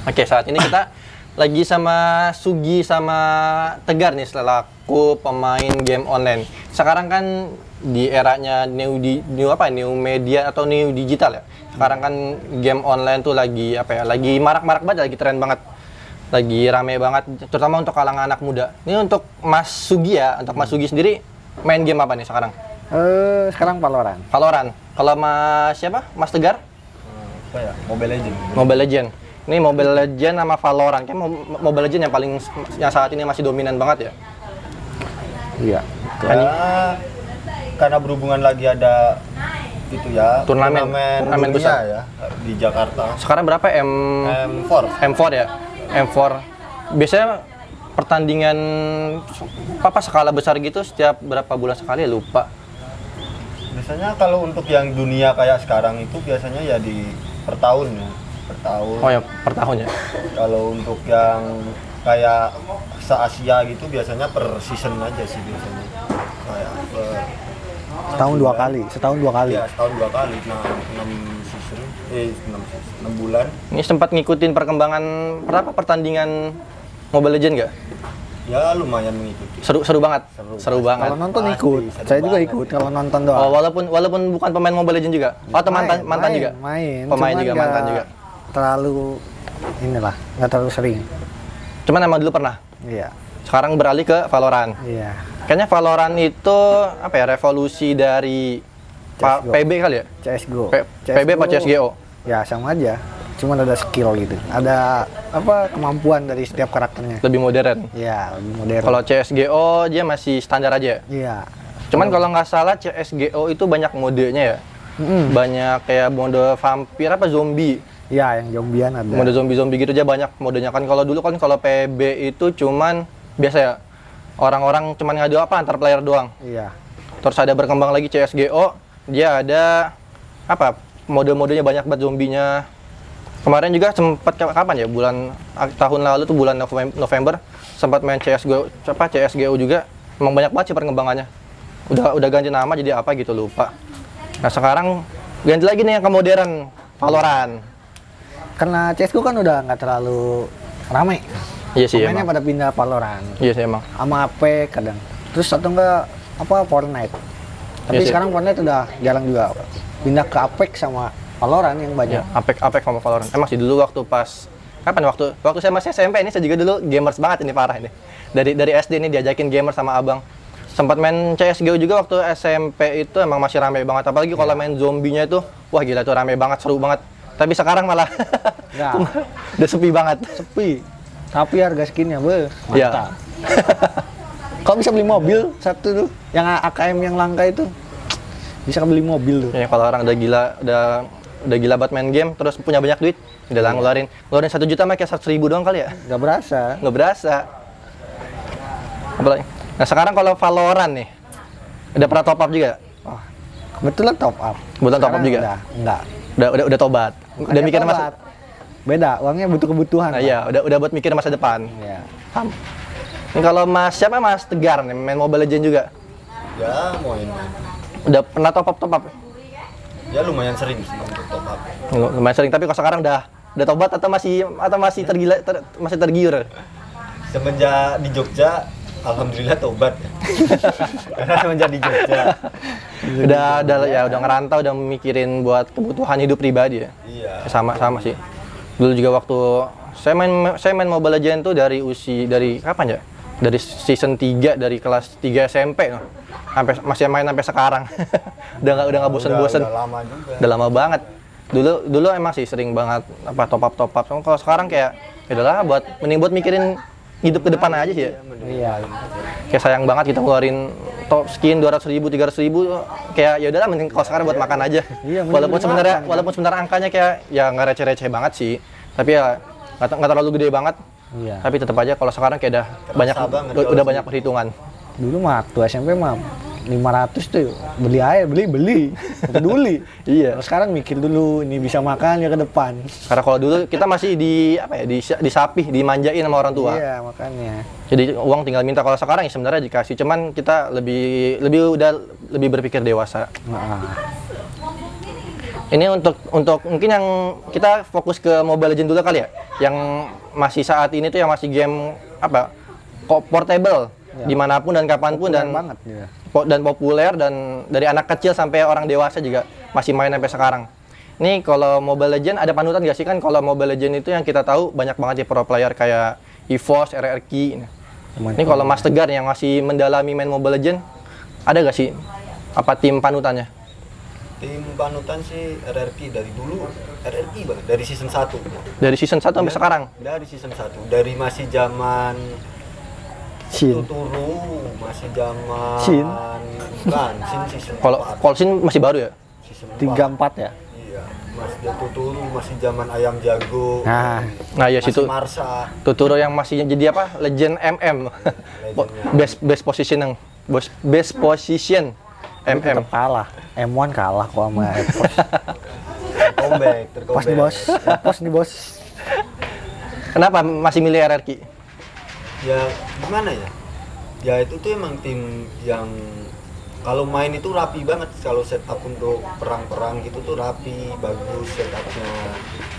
Oke, saat ini kita lagi sama Sugi sama Tegar nih selaku pemain game online. Sekarang kan di eranya new media atau new digital ya. Sekarang kan game online tuh lagi lagi marak-marak banget, lagi tren banget. Lagi rame banget, terutama untuk kalangan anak muda. Ini untuk Mas Sugi ya, untuk Mas Sugi sendiri main game apa nih sekarang? Sekarang Valorant. Valorant. Kalau Mas siapa? Mas Tegar? Mobile Legend. Mobile Legend. Ini Mobile Legend sama Valorant. Kayak Mobile Legend yang saat ini masih dominan banget ya. Iya. Karena berhubungan lagi ada itu ya, turnamen dunia besar ya di Jakarta. Sekarang berapa M4 ya? M4. Biasanya pertandingan skala besar gitu setiap berapa bulan sekali ya, lupa. Biasanya kalau untuk yang dunia kayak sekarang itu biasanya ya per tahun ya. Per tahun. Oh ya, per tahun ya. Kalau untuk yang kayak se-Asia gitu biasanya per season aja sih biasanya. Kayak setahun dua kali. Iya, setahun 2 kali. 6 bulan. Ini sempat ngikutin perkembangan pertandingan Mobile Legend nggak? Ya lumayan mengikuti. Seru banget. Seru banget. Kalau nonton ikut, saya juga ikut kalau nonton doang. Oh, walaupun bukan pemain Mobile Legend juga. Oh, atau mantan juga. Pemain juga, mantan juga. Terlalu nggak terlalu sering. Cuman emang dulu pernah. Iya. Sekarang beralih ke Valorant. Iya. Kayaknya Valorant itu revolusi dari PB kali ya? CS:GO. PB apa CS:GO? Ya sama aja. Cuma ada skill gitu. Ada kemampuan dari setiap karakternya. Lebih modern. Iya, lebih modern. Kalau CS:GO dia masih standar aja. Iya. Cuman kalau nggak salah CS:GO itu banyak modenya ya. Banyak kayak mode vampir zombie. Iya, yang zombian ada. Mode zombie gitu aja banyak modenya kan. Kalau dulu kan kalau PB itu cuman biasa ya. Orang-orang cuman ngadu antar player doang. Iya. Terus ada berkembang lagi CS:GO, dia ada mode-modenya banyak banget zombinya. Kemarin juga sempat kapan ya? Tahun lalu tuh bulan November sempat main CS:GO juga. Emang banyak banget sih perkembangannya. Udah ganti nama jadi apa gitu lupa. Nah, sekarang ganti lagi nih yang ke modern, Valorant. Karena CS:GO kan udah nggak terlalu ramai. Iya sih pemainnya emang. pada pindah Valorant. Iya sih emang. Sama Apex kadang. Terus atau enggak Fortnite. Tapi Iya sih. sekarang Fortnite udah jarang juga. Pindah ke Apex sama Valorant yang banyak. Ya, Apex sama Valorant. Emang sih dulu waktu waktu saya masih SMP ini saya juga dulu gamers banget ini parah ini. Dari SD ini diajakin gamer sama abang. Sempat main CS:GO juga waktu SMP itu emang masih ramai banget. Apalagi kalau main zombinya itu, wah gila tuh ramai banget, seru banget. Tapi sekarang malah Ya. udah sepi banget. Sepi. Tapi harga skinnya mantap. Ya. Kau bisa beli mobil satu tuh, yang AKM yang langka itu. Bisa beli mobil tuh. Ya, kalau orang udah gila buat main game, terus punya banyak duit, udah lah ngeluarin 1 juta mah kayak 100.000 doang kali ya. Nggak berasa. Nggak berasa. Apalagi. Nah sekarang kalau Valorant nih, udah pernah top up juga? Oh, kebetulan top up. Kebetulan top up juga? Enggak. Udah tobat. Udah mikir masa. Beda, uangnya butuh kebutuhan. Nah, iya, udah buat mikir masa depan. Iya. Ini kalau Mas Tegar nih main Mobile Legend juga? Ya main. Udah pernah top up? Ya lumayan sering sih untuk top up. Lumayan sering, tapi kalau sekarang udah tobat atau masih tergiur? Semenjak di Jogja, alhamdulillah tobat. Karena semenjak di Jogja. udah ngerantau, udah mikirin buat kebutuhan hidup pribadi ya. Iya. Sama sih. Dulu juga waktu saya main Mobile Legends tuh dari kapan ya? Dari season 3 dari kelas 3 SMP no. Masih main sampai sekarang. udah nggak bosen-bosen. Udah lama juga. Udah lama banget. Dulu emang sih sering banget top up. Kalau sekarang kayak ya udahlah mending buat mikirin hidup ke depan aja sih ya. Iya. Kayak sayang banget kita ngeluarin top skin 200.000, 300.000, kayak ya udahlah mending kalau sekarang buat makan aja. Iya, walaupun sebenarnya angkanya kayak ya nggak receh-receh banget sih. Tapi ya nggak terlalu gede banget. Iya. Tapi tetap aja kalau sekarang kayak udah banyak perhitungan. Dulu mah waktu SMP mah 500 tuh beli nggak peduli. Iya. Kalau sekarang mikir dulu ini bisa makan ya ke depan. Karena kalau dulu kita masih disapih, dimanjain sama orang tua. Iya, makanya. Jadi uang tinggal minta. Kalau sekarang ya sebenarnya dikasih, cuman kita lebih berpikir dewasa. Nah. Ini untuk mungkin yang kita fokus ke Mobile Legends dulu kali ya, yang masih saat ini tuh yang masih game apa, kok portable, dimanapun dan kapanpun Populer dan banget ya. dan populer dan dari anak kecil sampai orang dewasa juga masih main sampai sekarang. Nih kalau Mobile Legends ada panutan gak sih? Kan kalau Mobile Legends itu yang kita tahu banyak banget ya pro player kayak EVOS, RRQ. Ini kalau Mas Tegar yang masih mendalami main Mobile Legends, ada gak sih apa tim panutannya? Tim panutan sih RRQ dari dulu, RRQ banget dari season 1. Dari season 1 sampai sekarang. Dari season 1, dari masih zaman Shin. Tuturu, masih zaman Shin? Bukan, Shin season Kalau 4. Colsin masih baru ya? Season 3-4 ya. Iya, masih Tuturu, masih zaman Ayam Jago. Nah, Nah ya masih situ Marsa. Tuturo yang masih jadi apa? Legend MM. best position best position tapi MM. tetap kalah. M1 kalah kok sama Epos. Tercomeback. Pas nih bos, Epos nih bos. Kenapa masih milih RRQ? Ya gimana ya? Ya itu tuh emang tim yang kalau main itu rapi banget. Kalau setup untuk perang-perang gitu tuh rapi, bagus setupnya.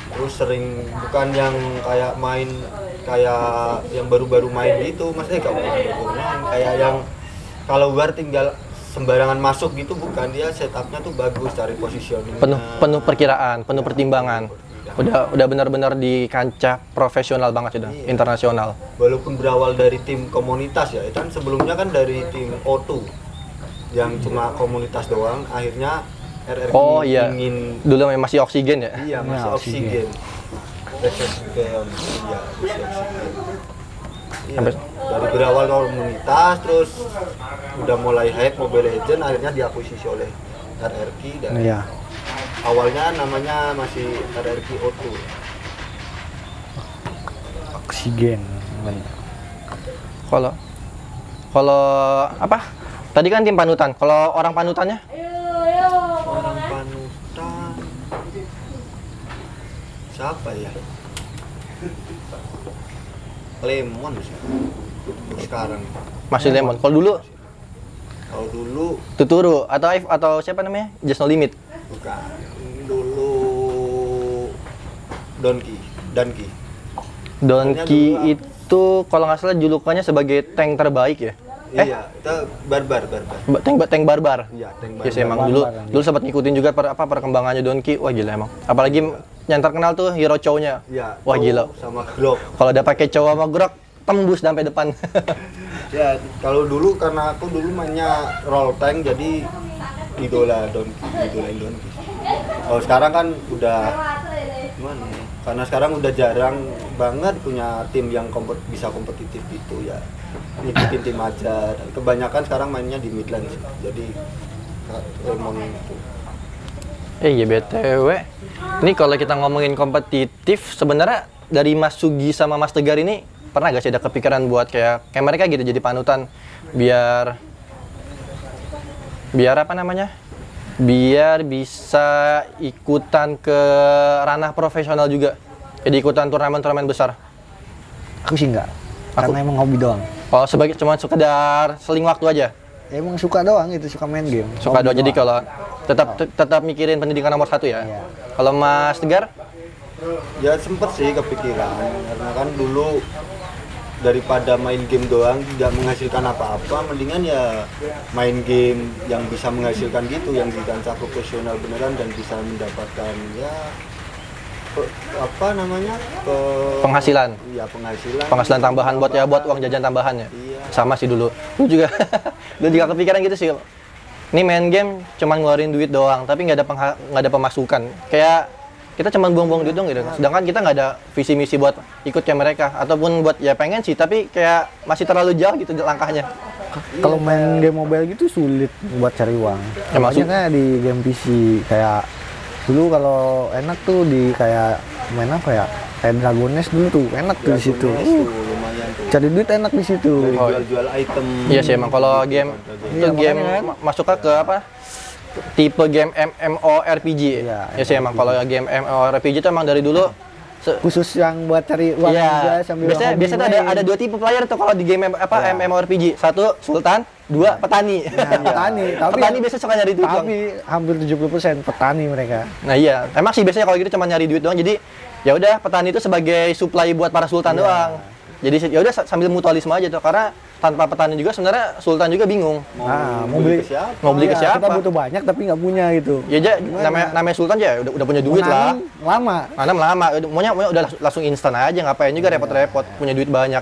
Terus sering bukan yang kayak main kayak yang baru-baru main gitu, maksudnya kayak yang kalau war tinggal sembarangan masuk gitu, bukan, dia setupnya tuh bagus, cari positioning. Penuh perkiraan, penuh pertimbangan. Udah benar-benar di kancah profesional banget sudah, Iya. internasional. Walaupun berawal dari tim komunitas ya, itu kan sebelumnya kan dari tim O2 yang cuma komunitas doang, akhirnya RRQ Oh iya. ingin Dulu masih oksigen ya. iya masih Ya, oksigen. Oksigen, iya masih oksigen. Iya, Sampai- dari berawal komunitas terus udah mulai hype Mobile Legends, akhirnya diakuisisi oleh RRQ dan Iya. awalnya namanya masih RRQ O2. Oksigen. Bener. Kalau kalau apa? Tadi kan tim panutan. Kalau orang panutannya? Orang panutan siapa ya? Lemon sih. Sekarang. Masih Lemon. Kalau dulu Kalau dulu Tuturu atau siapa namanya? Just No Limit. bukan. Dulu Donki. Donki dulu itu kalau nggak salah julukannya sebagai tank terbaik ya. Iya, itu barbar. Tank barbar. Iya, tank Ya sih barbar. emang dulu Barbar, dulu sempat ngikutin juga perkembangannya Donki. Wah gila emang. Apalagi yang terkenal tuh hero chow-nya. Iya. Wah Tuh, gila. sama Glock. Kalau udah pakai chow sama grok tembus sampai depan. Ya, kalau dulu karena aku dulu mainnya roll tank jadi idolain Donki. Kalau sekarang kan udah gimana ya? Karena sekarang udah jarang banget punya tim yang bisa kompetitif gitu ya. Ngikutin tim aja. Dan kebanyakan sekarang mainnya di mid lane sih. Jadi Lemon itu. Iya BTW. Ini kalau kita ngomongin kompetitif sebenarnya dari Mas Sugi sama Mas Tegar ini pernah gak sih ada kepikiran buat kayak mereka gitu jadi panutan biar apa namanya? Biar bisa ikutan ke ranah profesional juga. Jadi ikutan turnamen-turnamen besar. Aku sih enggak. Karena emang hobi doang. Oh, sebagai cuma sekedar seling waktu aja. Emang suka doang itu, suka main game. Suka Hobi doang. Jadi doang. kalau tetap mikirin pendidikan nomor 1 ya. Iya. Kalau Mas Tegar? Ya sempet sih kepikiran karena kan dulu daripada main game doang tidak menghasilkan apa-apa, mendingan ya main game yang bisa menghasilkan gitu, yang di kancah profesional beneran dan bisa mendapatkan ya apa namanya Penghasilan. Iya, Penghasilan tambahan buat uang jajan tambahan ya. Iya. Sama sih dulu. Lu juga kepikiran gitu sih. Ini main game cuman ngeluarin duit doang, tapi nggak ada pemasukan. Kayak kita cuma buang-buang duit dong gitu. Sedangkan kita nggak ada visi misi buat ikut kayak mereka ataupun buat ya pengen sih, tapi kayak masih terlalu jauh gitu langkahnya. Kalau main game mobile gitu sulit buat cari uang. Ya, maksud- Makanya di game PC kayak dulu kalau enak tuh di kayak main apa ya? Kayak Dragon Nest dulu tuh enak tuh di situ. lumayan tuh. Cari duit enak di situ. Dari Oh, jual-jual item. Iya sih emang kalau game itu Iya, game makanya kan. masuk ke apa? Tipe game MMORPG. Iya, Ya sih emang kalau game MMORPG itu emang dari dulu khusus yang buat cari uang aja Iya, sambil biasanya hobi biasanya tuh main. ada dua tipe player tuh kalau di game Iya. MMORPG. Satu sultan, dua petani. Nah, petani, tapi Petani biasanya suka nyari duit doang. tapi hampir 70% petani mereka. Nah iya, emang sih biasanya kalau gitu cuma nyari duit doang. Jadi ya udah petani itu sebagai supply buat para sultan Iya. doang. Jadi ya udah sambil mutualisme aja tuh, karena tanpa petani juga sebenarnya sultan juga bingung Mau beli ke siapa? mau beli ke Iya, siapa. Kita butuh banyak tapi nggak punya gitu. Ya aja namanya sultan ya udah punya duit lah. Menanam lama. Nanam lama, maunya udah langsung instan aja, ngapain juga repot-repot, punya duit banyak.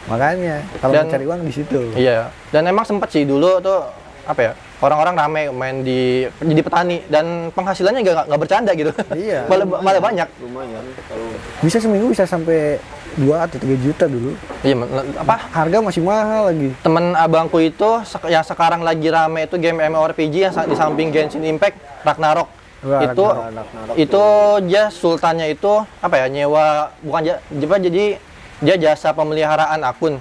Makanya kalau Dan- mau cari uang di situ. Iya, dan emang sempet sih dulu tuh apa ya, orang-orang rame main di jadi petani dan penghasilannya nggak bercanda gitu. Iya. malah banyak. Lumayan kalau Bisa seminggu bisa sampai 2 atau 3 juta dulu. Iya, apa? Harga masih mahal lagi. Temen abangku itu yang sekarang lagi rame itu game MMORPG yang di samping Genshin Impact, Ragnarok. Wah, itu Ragnarok itu dia sultannya itu apa ya, nyewa, bukan jadi dia jasa pemeliharaan akun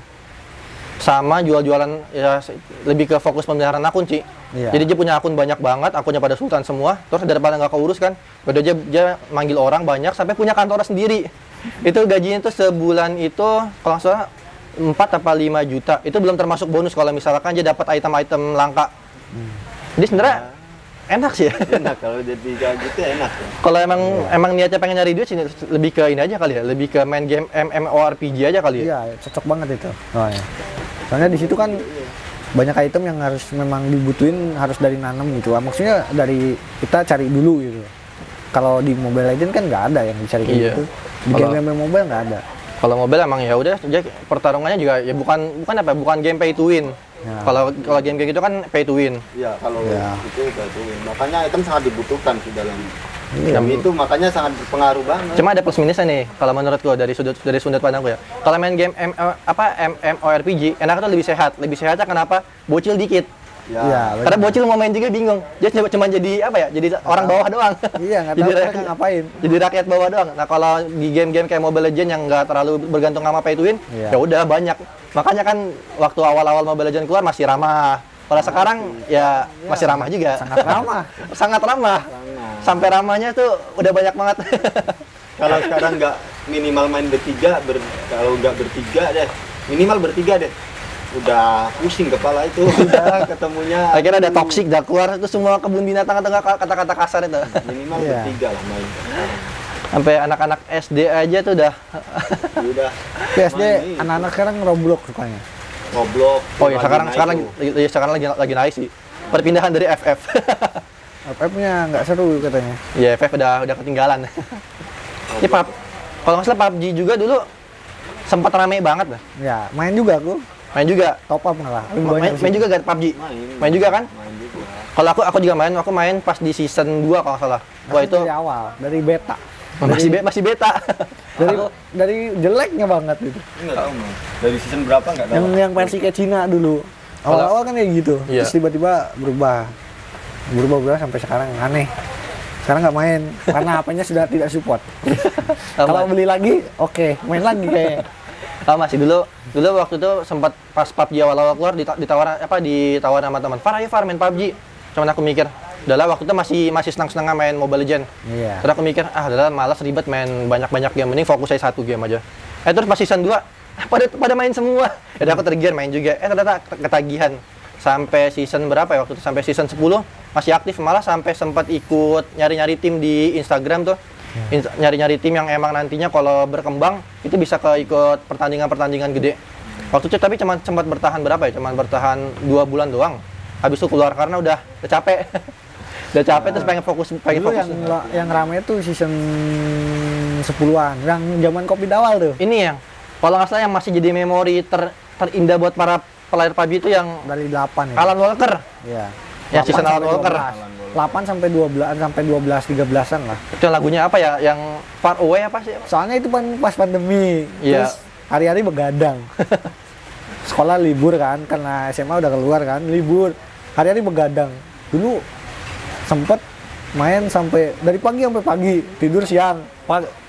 sama jual-jualan, ya lebih ke fokus pemeliharaan akun sih. Iya. Jadi dia punya akun banyak banget, akunnya pada sultan semua. Terus daripada nggak keurus kan, udah dia manggil orang banyak sampai punya kantor sendiri. Itu gajinya tuh sebulan itu kalau nggak salah 4 apa 5 juta. Itu belum termasuk bonus kalau misalkan dia dapat item-item langka. Jadi sebenarnya enak sih ya. enak kalau jadi kayak gitu enak ya. Kalau emang niatnya pengen nyari duit sih, lebih ke ini aja kali ya, lebih ke main game MMORPG aja kali ya. Iya, cocok banget itu. Oh, ya. Soalnya di situ kan banyak item yang harus memang dibutuhin, harus dari nanam gitu. Maksudnya dari kita cari dulu gitu. Kalau di Mobile Legends kan nggak ada yang dicari kayak Iya. gitu. Di Kalau- game mobile nggak ada. Kalau mobile emang ya udah, dia pertarungannya juga ya bukan game pay to win. Ya. Kalau game kayak gitu kan pay to win. Iya, kalau Iya. itu betul. Makanya item sangat dibutuhkan di dalam. Iya. Dan itu makanya sangat berpengaruh banget. Cuma ada plus minusnya nih kalau menurutku dari sudut pandangku ya. Kalau main game MMORPG enaknya tuh lebih sehatnya kenapa? Bocil dikit. Ya, Iya, Karena bocil mau main juga bingung. Dia cuma jadi apa ya? Jadi orang bawah doang. Iya, nggak Jadi tahu mereka rakyat- ngapain. Jadi rakyat bawah doang. Nah, kalau di game-game kayak Mobile Legends yang nggak terlalu bergantung sama pay to win, Iya. ya udah banyak. Makanya kan waktu awal-awal Mobile Legends keluar masih ramah. Kalau sekarang ya masih ramah juga. Sangat ramah. Sangat ramah. Sampai ramahnya tuh udah banyak banget. kalau sekarang nggak minimal main bertiga, kalau nggak bertiga deh, minimal bertiga deh. Udah pusing kepala itu, udah ketemunya. Akhirnya ada toxic udah keluar itu semua kebun binatang atau nggak kata-kata kasar itu. Minimal Iya. bertiga lah main. Sampai anak-anak SD aja tuh udah. Udah. PSD main itu. anak-anak sekarang Roblox sukanya. Ngoblok. Oh ya, lagi sekarang lagi naik sih. Perpindahan dari FF. FF-nya nggak seru katanya. Ya FF udah ketinggalan. Ini kalau nggak salah PUBG juga dulu sempat rame banget lah. Ya, main juga aku. Main juga. Top up malah. Lebih banyak Main sih. juga gak PUBG? Main juga kan? Main juga. Kalau aku juga main, aku main pas di season 2 kalau nggak salah. Wah Aku itu dari awal, dari beta. masih beta. Dari jeleknya banget itu. Enggak tahu, Mas. Dari season berapa enggak tahu. Yang versi kayak Cina dulu. Awal-awal kan kayak gitu. Iya. Terus tiba-tiba berubah sampai sekarang aneh. Sekarang nggak main karena HP-nya sudah tidak support. Kalau beli lagi, oke, main lagi kayak. Masih dulu waktu itu sempat pas PUBG awal-awal keluar ditawarin sama teman. Far ayo Far main PUBG. Cuman aku mikir, udahlah waktu itu masih senang-senang main Mobile Legends. Iya. Terus aku mikir, udahlah malas ribet main banyak-banyak game, mending fokus aja satu game aja. Terus pas season 2 pada main semua. Udah aku tergiur main juga. Ternyata ketagihan. Sampai season berapa ya waktu itu? Sampai season 10 masih aktif, malah sampai sempat ikut nyari-nyari tim di Instagram tuh. Nyari-nyari tim yang emang nantinya kalau berkembang itu bisa ikut pertandingan-pertandingan gede. Waktu itu tapi cuma sempat bertahan berapa ya? Cuman bertahan 2 bulan doang. Habis itu keluar karena udah capek. Udah capek terus pengen fokus Dulu yang rame tuh season 10-an, yang zaman kopi dawal tuh. Ini yang kalau nggak salah yang masih jadi memori terindah buat para player PUBG itu yang Dari 8 ya. Alan Walker. Iya. Ya, season Alan Walker. 8 sampai 12 13-an lah. Itu yang lagunya apa ya? Yang Far Away apa sih? Soalnya itu pas pandemi. Iya. Terus hari-hari begadang. Sekolah libur kan, karena SMA udah keluar kan, libur. Hari-hari begadang. Dulu sempet main sampai dari pagi sampai pagi, tidur siang.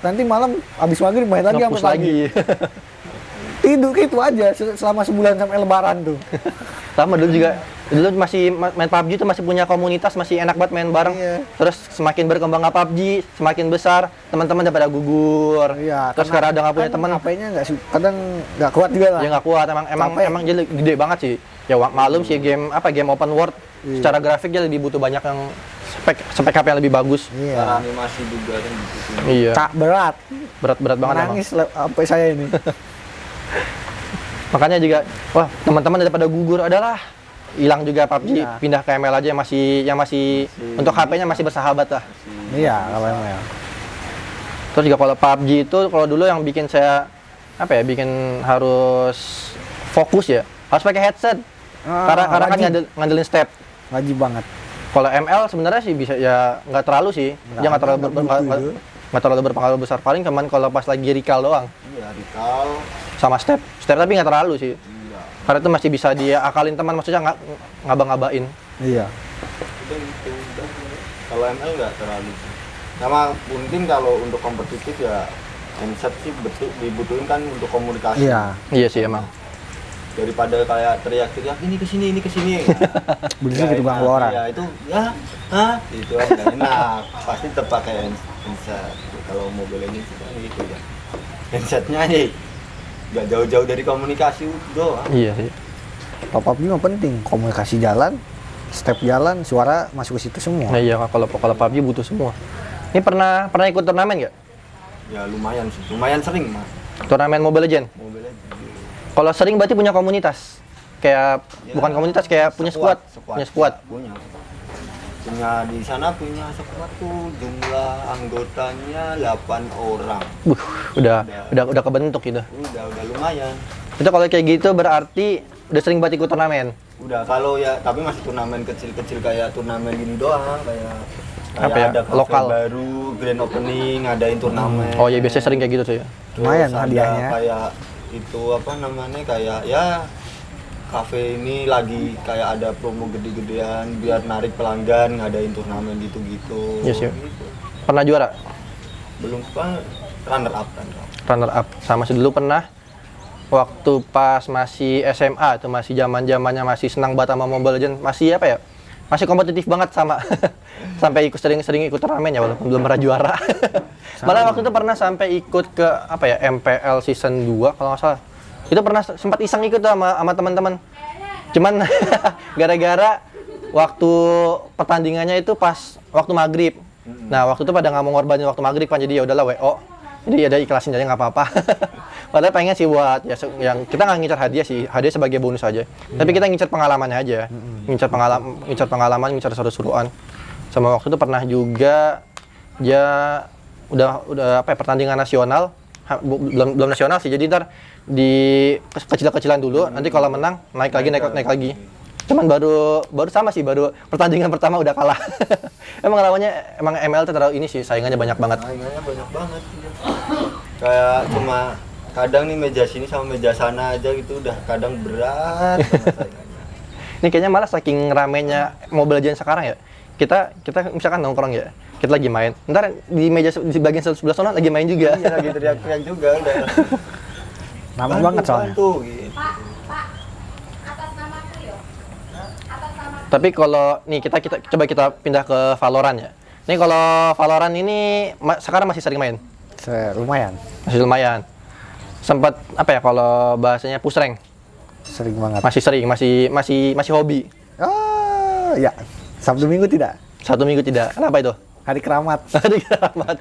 Nanti malam habis maghrib main lagi sampai Ngepus pagi. lagi. itu aja selama sebulan sampai lebaran tuh. Sama dulu masih main PUBG itu masih punya komunitas, masih enak banget main bareng. Iya. Terus semakin berkembang PUBG, semakin besar, teman-teman udah pada gugur. Iya, Terus sekarang udah nggak punya teman. HP-nya kadang nggak kuat juga lah. Ya nggak kuat, emang jadi gede banget sih. Ya malum sih game open world. Iya. Secara grafik dia lebih butuh banyak yang spek HP yang lebih bagus. Iya. Cara animasi juga kan gitu. Iya. Berat. Berat banget emang. Nangis HP saya ini. Makanya juga, wah teman-teman daripada gugur adalah hilang juga PUBG, Iya. pindah ke ML aja yang masih untuk HP-nya masih bersahabat lah. Iya, kalau ML. Terus juga kalau PUBG itu kalau dulu yang bikin saya bikin harus fokus ya, harus pakai headset. Karena kan ngandelin step. Wajib banget. Kalau ML sebenarnya sih bisa ya nggak terlalu sih, dia nggak terlalu berpengaruh besar. Paling cuman kalau pas lagi recall doang. Iya, recall. Sama step tapi nggak terlalu sih. Iya. Karena itu masih bisa dia akalin teman, maksudnya nggak ngaba-ngabain. Iya. Udah. Kalau ML nggak terlalu. Sama mungkin kalau untuk kompetitif ya handset sih betul dibutuhin kan untuk komunikasi. Iya. Iya sih emang. Daripada kayak teriak-teriak ini ke sini. Berisik itu ganggu orang. Ya itu itu kan nggak enak. Pasti terpakai handset. Kalau Mobile Legends itu kan gitu ya. Handsetnya nih nggak jauh-jauh dari komunikasi doang. Iya sih. Top up juga penting, komunikasi jalan, step jalan, suara masuk ke situ semua. Nah iya kalau PUBG butuh semua. Ini pernah ikut turnamen nggak? Ya lumayan sih, lumayan sering mah. Turnamen Mobile Legends? Mobile Legends. Kalau sering berarti punya komunitas. Kayak Ya, bukan komunitas, kayak punya squad. Punya squad. Punya di sana punya squad tuh jumlah anggotanya 8 orang. Udah kebentuk gitu. Udah lumayan. Itu kalau kayak gitu berarti udah sering banget ikut turnamen. Udah kalau ya tapi masih turnamen kecil-kecil kayak turnamen gini doang kayak Apa ya, ada cafe lokal. baru, grand opening, ngadain turnamen. Oh iya biasanya sering kayak gitu tuh ya. Terus Lumayan ada hadiahnya. kayak itu apa namanya kayak ya kafe ini lagi kayak ada promo gede-gedean biar narik pelanggan ngadain turnamen gitu-gitu. Yes, iya. Gitu. Pernah juara? Belum apa runner up. Runner up. Sama sih dulu pernah waktu pas masih SMA itu masih zaman-zamannya masih senang banget sama Mobile Legends, masih masih kompetitif banget sama sampai sering ikut turnamen ya walaupun belum pernah juara. Malah waktu itu pernah sampai ikut ke MPL season 2 kalau nggak salah. Itu pernah sempat iseng ikut tuh sama teman-teman. Cuman gara-gara waktu pertandingannya itu pas waktu maghrib. Nah waktu itu pada nggak mau ngorbanin waktu maghrib kan, jadi ya udahlah WO. Jadi ada ikhlasin aja nggak apa-apa. Padahal pengen sih buat ya yang kita nggak ngincar hadiah sih, hadiah sebagai bonus aja. Tapi kita ngincar pengalamannya aja, ngincar pengalaman, ngincar seru-seruan. Sama waktu itu pernah juga ya udah pertandingan nasional, belum nasional sih. Jadi ntar di kecil-kecilan dulu, nanti kalau menang naik lagi. Cuman baru sama sih, baru pertandingan pertama udah kalah. emang ML tuh terlalu ini sih, saingannya banyak banget. Saingannya banyak banget. Kayak cuma kadang nih meja sini sama meja sana aja gitu udah kadang berat banget saingannya. Ini kayaknya malah saking ramenya Mobile Legends sekarang ya. Kita misalkan nongkrong ya, kita lagi main. Ntar di meja di bagian sebelah sana lagi main juga. Iya, lagi teriak-teriak juga udah. Ramai banget soalnya. Bantu, gitu. Tapi kalau nih kita coba kita pindah ke Valorant ya. Nih kalau Valorant ini sekarang masih sering main. Lumayan. Masih lumayan. Sempat kalau bahasanya push rank. Sering banget. Masih sering, masih hobi. Oh, ya. Sabtu Minggu tidak. Satu minggu tidak. Kenapa itu? Hari keramat. Hari keramat.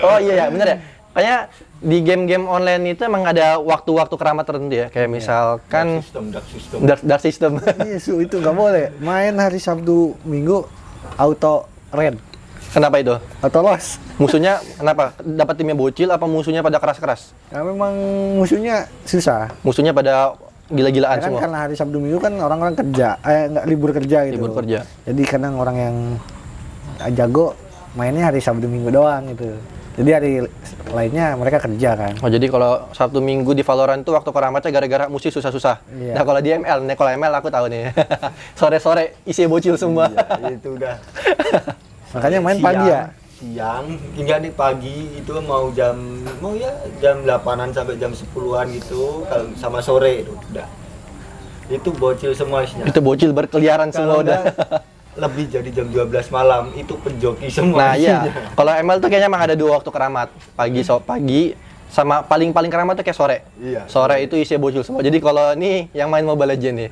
Oh iya bener ya. Kayaknya di game-game online itu emang ada waktu-waktu keramat tertentu ya. Kayak misalkan dark system. Iya, itu nggak boleh. Main hari Sabtu Minggu auto red, Kenapa itu? auto loss. Musuhnya kenapa? Dapat timnya bocil apa musuhnya pada keras-keras? Ya, memang musuhnya susah. Musuhnya pada gila-gilaan Ya kan semua. karena hari Sabtu Minggu kan orang-orang kerja, nggak libur kerja gitu. Libur kerja. Jadi kadang orang yang jago mainnya hari Sabtu Minggu doang gitu. Jadi hari lainnya mereka kerja kan. Oh jadi kalau Sabtu Minggu di Valorant itu waktu keramatnya gara-gara musuh susah-susah. Iya. Nah kalau di ML, kalau ML aku tahu nih. Sore-sore isi bocil semua. Iya, itu udah. Makanya main Siang. pagi ya. siang hingga nih pagi itu mau jam 8-an sampai jam 10-an gitu, kalau sama sore itu udah. Itu bocil semua isinya. Itu bocil berkeliaran semua Kalau udah. enggak, lebih jadi jam 12 malam itu penjoki semua. Nah iya, isinya. kalau ML tuh kayaknya emang ada 2 waktu keramat, pagi sama paling keramat tuh kayak sore. Iya. Sore itu isi bocil semua. Jadi kalau nih yang main Mobile Legends nih,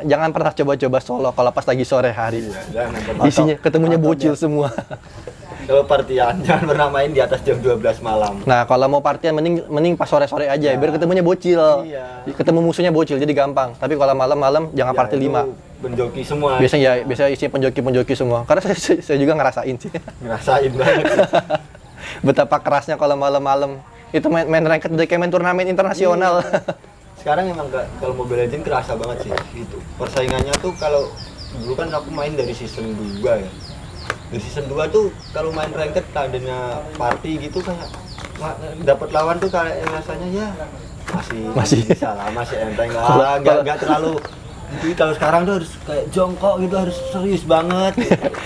jangan pernah coba-coba solo kalau pas lagi sore hari. Iya, jangan pernah. Isinya ketemunya Atau bocil semua. Kalau partian jangan pernah main di atas jam 12 malam. Nah, kalau mau partian mending pas sore-sore aja biar ketemunya bocil. Iya. Ketemu musuhnya bocil jadi gampang. Tapi kalau malam-malam jangan Ya, party itu 5. penjoki semua. Biasanya isinya penjoki-penjoki semua. Karena saya juga ngerasain sih. Ngerasain banget. Betapa kerasnya kalau malam-malam. Itu main ranked udah kayak main turnamen internasional. Sekarang emang kalau Mobile Legends kerasa banget sih itu. Persaingannya tuh kalau dulu kan aku main dari season 2 ya. Dari season 2 tuh kalau main ranked tandanya party gitu kayak dapat lawan tuh kayak rasanya ya masih bisa lah, masih enteng lah, nggak terlalu. Jadi kalau sekarang tuh harus kayak jongkok gitu, harus serius banget.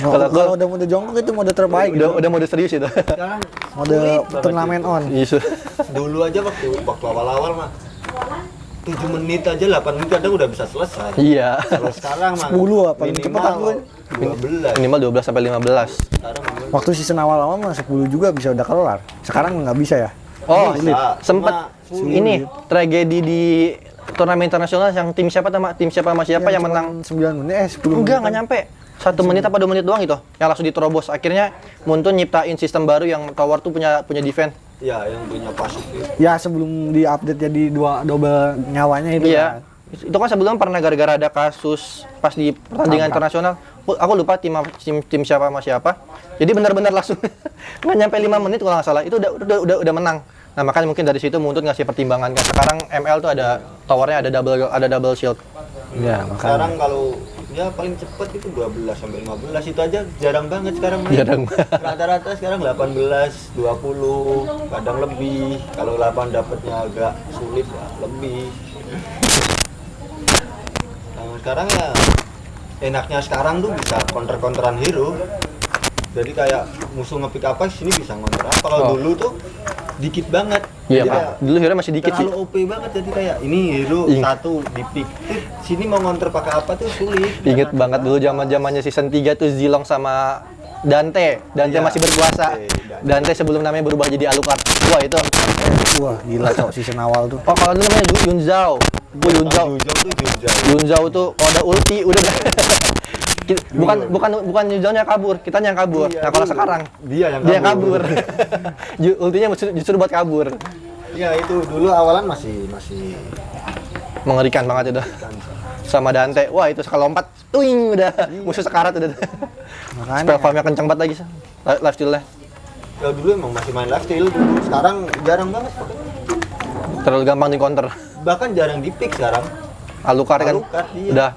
Kalau udah mode jongkok itu mode terbaik. Udah mode serius itu. Sekarang Mode sulit banget turnamen gitu. on. Isu. Dulu aja waktu awal-awal mah 7 menit aja, 8 menit kadang udah bisa selesai. Iya. Kalau sekarang mah 10 apa paling cepet aku. 12. Minimal 12 sampai 15. Sekarang mah Waktu season awal-awal mah 10 juga bisa udah kelar. Sekarang nggak bisa ya. Oh, Bisa, sempet cuma ini tragedi di turnamen internasional yang tim siapa sama siapa yang menang. 9 menit 10 Enggak, menit. nggak nyampe. 1 menit apa 2 menit doang itu. Yang langsung diterobos. Akhirnya Muntun nyiptain sistem baru yang tower tuh punya defense. ya yang punya pasif itu. Ya sebelum di-update jadi double nyawanya itu Iya. kan. Itu kan sebelum pernah gara-gara ada kasus pas di pertandingan internasional. Aku lupa tim siapa sama siapa. Jadi benar-benar langsung nggak nyampe 5 menit kalau nggak salah. Itu udah menang. Nah, makanya mungkin dari situ Muntun ngasih pertimbangan kan. Sekarang ML tuh ada towernya ada double shield. Iya, Sekarang makanya. kalau ya paling cepet itu 12 sampai 15 itu aja jarang banget sekarang main. Jarang. Rata-rata sekarang 18, 20, kadang lebih. Kalau 8 dapatnya agak sulit ya lebih. Nah, sekarang ya enaknya sekarang tuh bisa counter-counteran hero. Jadi kayak musuh ngepick apa sini bisa counter apa. Kalau Oh. dulu tuh dikit banget. Iya, Jadi Pak. kayak Dulu hero masih dikit sih. terlalu OP banget, jadi kayak ini hero Ing. satu di pick. Sini mau counter pakai apa tuh sulit. Ingat banget dulu zaman-zamannya season 3 tuh Zilong sama Dante. Dante Iya, masih berkuasa. Dante sebelum namanya berubah jadi Alucard. Wah, itu. Wah, gila cok season awal tuh. Oh, kalau dulu namanya Yun Zhao. Yunzhao. Jujur tuh Jujur. Yunzhao tuh udah ulti, udah bukan Yunzhao-nya kabur, kita yang kabur. Iya, Nah, kalau dulu. sekarang Dia yang kabur. Ultinya justru buat kabur. Ya itu dulu awalan masih Mengerikan banget itu. Sama Dante. Wah, itu sekali lompat, tuing udah musuh sekarat udah. Spell Makanya. farm-nya kencang banget lagi. Lifesteal-nya. ya dulu emang masih main lifesteal dulu. Sekarang jarang banget pakai. Terlalu gampang di counter. Bahkan jarang di pick sekarang. Alucard kan. Alucard, iya. Udah.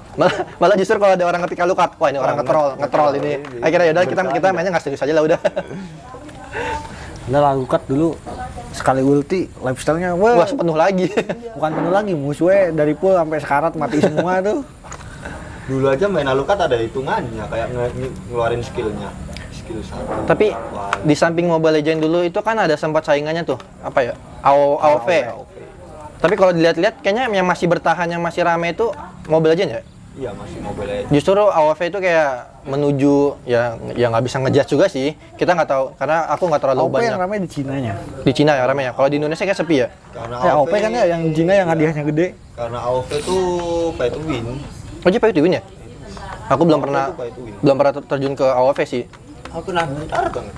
Malah justru kalau ada orang ngetik Alucard, wah ini orang ngetroll ini. Akhirnya ya udah kita mainnya nggak serius aja lah udah. Udah Alucard dulu sekali ulti lifestyle-nya Wah, sepenuh lagi. bukan penuh lagi, musuhnya dari pool sampai sekarat mati semua tuh. Dulu aja main Alucard ada hitungannya kayak ngeluarin skillnya. Skill 1. Tapi di samping Mobile Legends dulu itu kan ada sempat saingannya tuh, apa ya? AoV. Tapi kalau dilihat-lihat kayaknya yang masih bertahan, yang masih rame itu Mobile Legends ya? Iya, masih Mobile Legends. Justru AoV itu kayak menuju ya nggak bisa ngejudge juga sih. Kita nggak tahu karena aku nggak terlalu AOP banyak. yang ramai di Cinanya. Di Cina ya ramenya. Kalau di Indonesia kayak sepi ya. Karena Ya AOP kan ya yang Cina yang hadiahnya gede. karena AOV tuh pay to win. Oh, jadi pay to win ya? Aku belum pernah Itu pay to win. terjun ke AoV sih. Aku pernah bentar banget.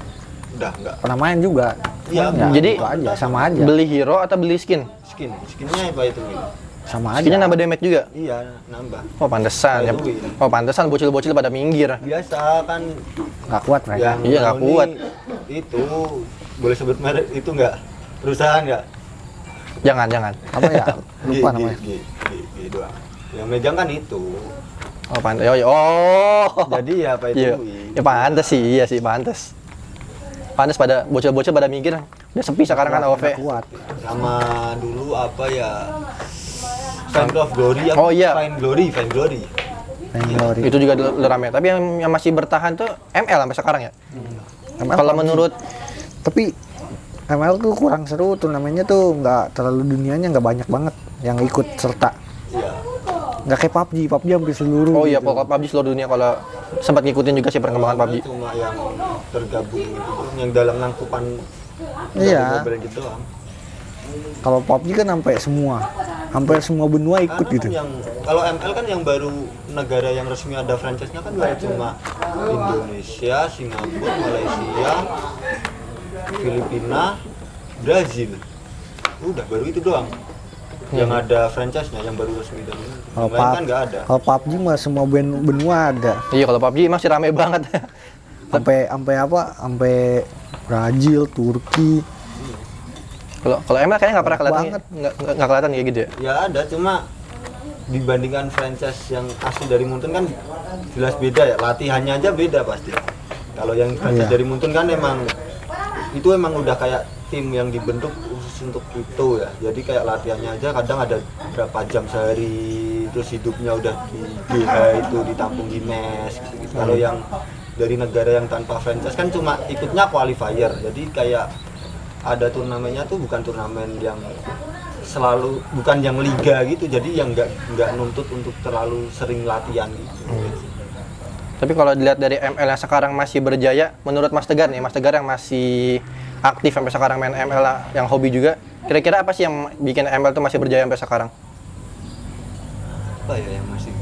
Udah enggak. Pernah main juga. Iya, Ya, jadi itu aja sama aja. Beli hero atau beli skin? Skinnya pay to win. Sama aja. Skinnya nambah damage juga. Iya, nambah. Oh, pantesan ya. Pay to win. Oh, pantesan bocil-bocil pada minggir. Biasa kan Nggak kuat mereka. yang Iya, nggak Noni kuat. Itu boleh sebut merek itu enggak? Perusahaan enggak? Jangan. Apa ya? Lupa namanya. G doang. Yang megang kan itu. Oh, pantes. Oh. Jadi ya pay to Iya. win. Ya pantes sih, iya sih pantes. Pantes pada bocil-bocil pada minggir. Udah sepi sekarang kan AoV. Nggak kuat. Sama dulu apa ya? Find of Glory. Oh, iya. Find Glory. Yang glory. Itu juga rame. Tapi yang masih bertahan tuh ML sampai sekarang ya. ML Kalau PUBG. menurut Tapi ML tuh kurang seru, turnamennya tuh nggak terlalu, dunianya nggak banyak banget yang ikut serta. Iya. Nggak kayak PUBG hampir seluruh. oh iya, gitu. pokok PUBG seluruh dunia kalau sempat ngikutin juga sih perkembangan PUBG. Cuma yang tergabung gitu, yang dalam lingkupan Iya. mobile gitu doang. Kalau PUBG kan sampai hampir semua benua ikut Karena gitu. kan yang kalau ML kan yang baru negara yang resmi ada franchise-nya kan baru cuma Indonesia, Singapura, Malaysia, Filipina, Brazil. Udah baru itu doang. Yang ada franchise-nya yang baru resmi dan yang lain kan nggak ada. Kalau PUBG mah semua benua ada. Iya, kalau PUBG masih rame banget. Sampai Brazil, Turki. Kalau ML kayaknya nggak pernah kelihatan, Banget. nggak kelihatan kayak gitu ya. Ya ada, cuma dibandingkan franchise yang asli dari Muntun kan jelas beda ya, latihannya aja beda pasti. Kalau yang franchise Iya. dari Muntun kan emang udah kayak tim yang dibentuk khusus untuk itu ya. Jadi kayak latihannya aja kadang ada berapa jam sehari, terus hidupnya udah di GH itu ditampung di mes gitu. Kalau yang dari negara yang tanpa franchise kan cuma ikutnya qualifier. Jadi kayak ada turnamennya tuh bukan turnamen yang selalu, bukan yang liga gitu, jadi yang nggak nuntut untuk terlalu sering latihan gitu. Tapi kalau dilihat dari ML yang sekarang masih berjaya, menurut Mas Tegar nih, Mas Tegar yang masih aktif sampai sekarang main ML yang hobi juga, kira-kira apa sih yang bikin ML tuh masih berjaya sampai sekarang? Apa ya yang masih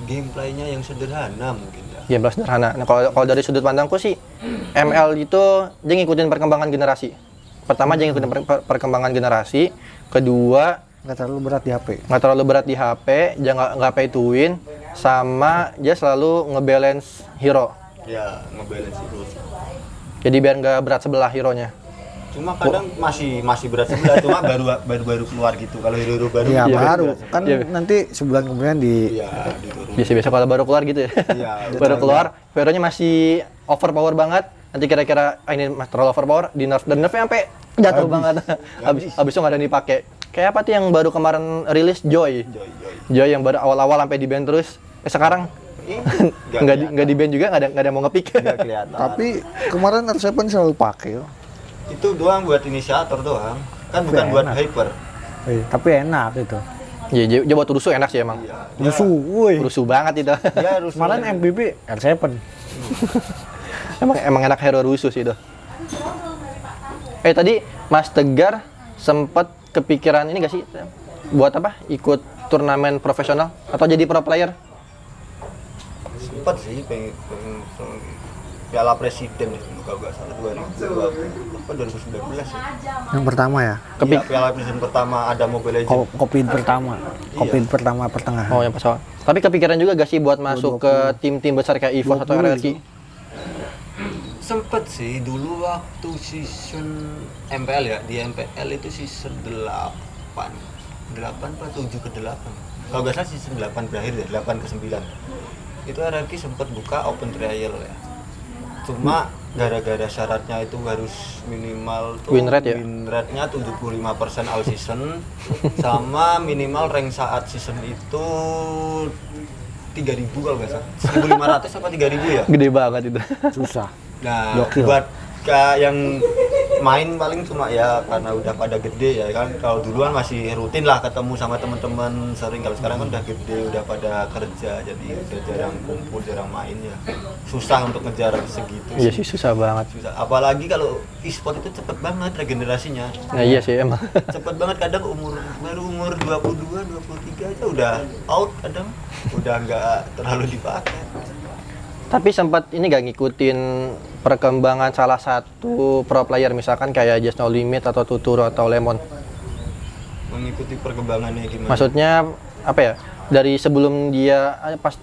gameplaynya yang sederhana mungkin ya. Game sederhana. Nah, kalau dari sudut pandangku sih, ML itu dia ngikutin perkembangan generasi. Pertama, dia ngikutin perkembangan generasi. Kedua, Nggak terlalu berat di HP. nggak terlalu berat di HP, dia nggak pay to win, sama dia selalu ngebalance hero. Ya ngebalance itu. Jadi biar nggak berat sebelah hero-nya. Cuma kadang masih berat sebelah, cuma baru keluar gitu. Kalau hero baru Iya, Iya, baru. berat Kan Iya. nanti sebulan kemudian di Iya, diturun. Biasa-biasa kalau baru keluar gitu ya. Iya, baru keluar, hero-nya masih overpower banget. Nanti kira-kira ini terlalu overpower, di nerf, dan nerfnya sampai jatuh banget. Habis itu nggak ada yang dipakai. Kayak apa tuh yang baru kemarin rilis Joy. Joy. Joy yang baru awal-awal sampai di ban terus. Sekarang nggak di ban juga, nggak ada yang mau ngepick. Nggak kelihatan. Tapi kemarin R7 selalu pakai. Itu doang buat inisiator doang. Kan bukan Enak. buat hyper. Tapi enak itu. Iya, dia buat rusuh enak sih emang. Iya. Rusuh, woi. Rusuh banget itu. Dia harus Kemarin MVP R7. emang enak hero rusuh sih itu. Tadi Mas Tegar sempat kepikiran ini gak sih buat apa? Ikut turnamen profesional atau jadi pro player? sempat sih pengen Piala Presiden itu kalau nggak salah 2019 ya. Yang pertama ya. Iya, Piala Presiden pertama ada Mobile Legends. Covid pertama. Iya. Covid pertama pertengahan. Oh, yang pas awal. Tapi kepikiran juga gak sih buat masuk ke tim-tim besar kayak EVOS atau 20 RRQ? Sempet sih dulu waktu season MPL ya, di MPL itu season 8 apa 7 ke 8 kalau nggak salah season 8 berakhir ya, 8 ke 9 itu RRQ sempat buka open trial ya, cuma gara-gara syaratnya itu harus minimal tuh Win rate ya? win rate-nya 75% all season sama minimal rank saat season itu 3.000 kalau nggak salah, 1.500 apa 3.000 ya. Gede banget itu. Susah. Nah, Gokil. buat yang main paling cuma ya karena udah pada gede ya kan. Kalau duluan masih rutin lah ketemu sama teman-teman sering. Kalau sekarang kan udah gede, udah pada kerja, jadi udah jarang kumpul, jarang main ya. Susah untuk ngejar segitu. Iya sih, susah banget. Susah. Apalagi kalau e-sport itu cepet banget regenerasinya. Nah iya sih emang. Cepet banget, kadang baru umur 22, 23 aja udah out, kadang udah nggak terlalu dipakai. Tapi sempat ini gak ngikutin perkembangan salah satu pro player misalkan kayak Just No Limit atau Tuturo atau Lemon. Mengikuti perkembangannya gimana? Maksudnya apa ya? Dari sebelum dia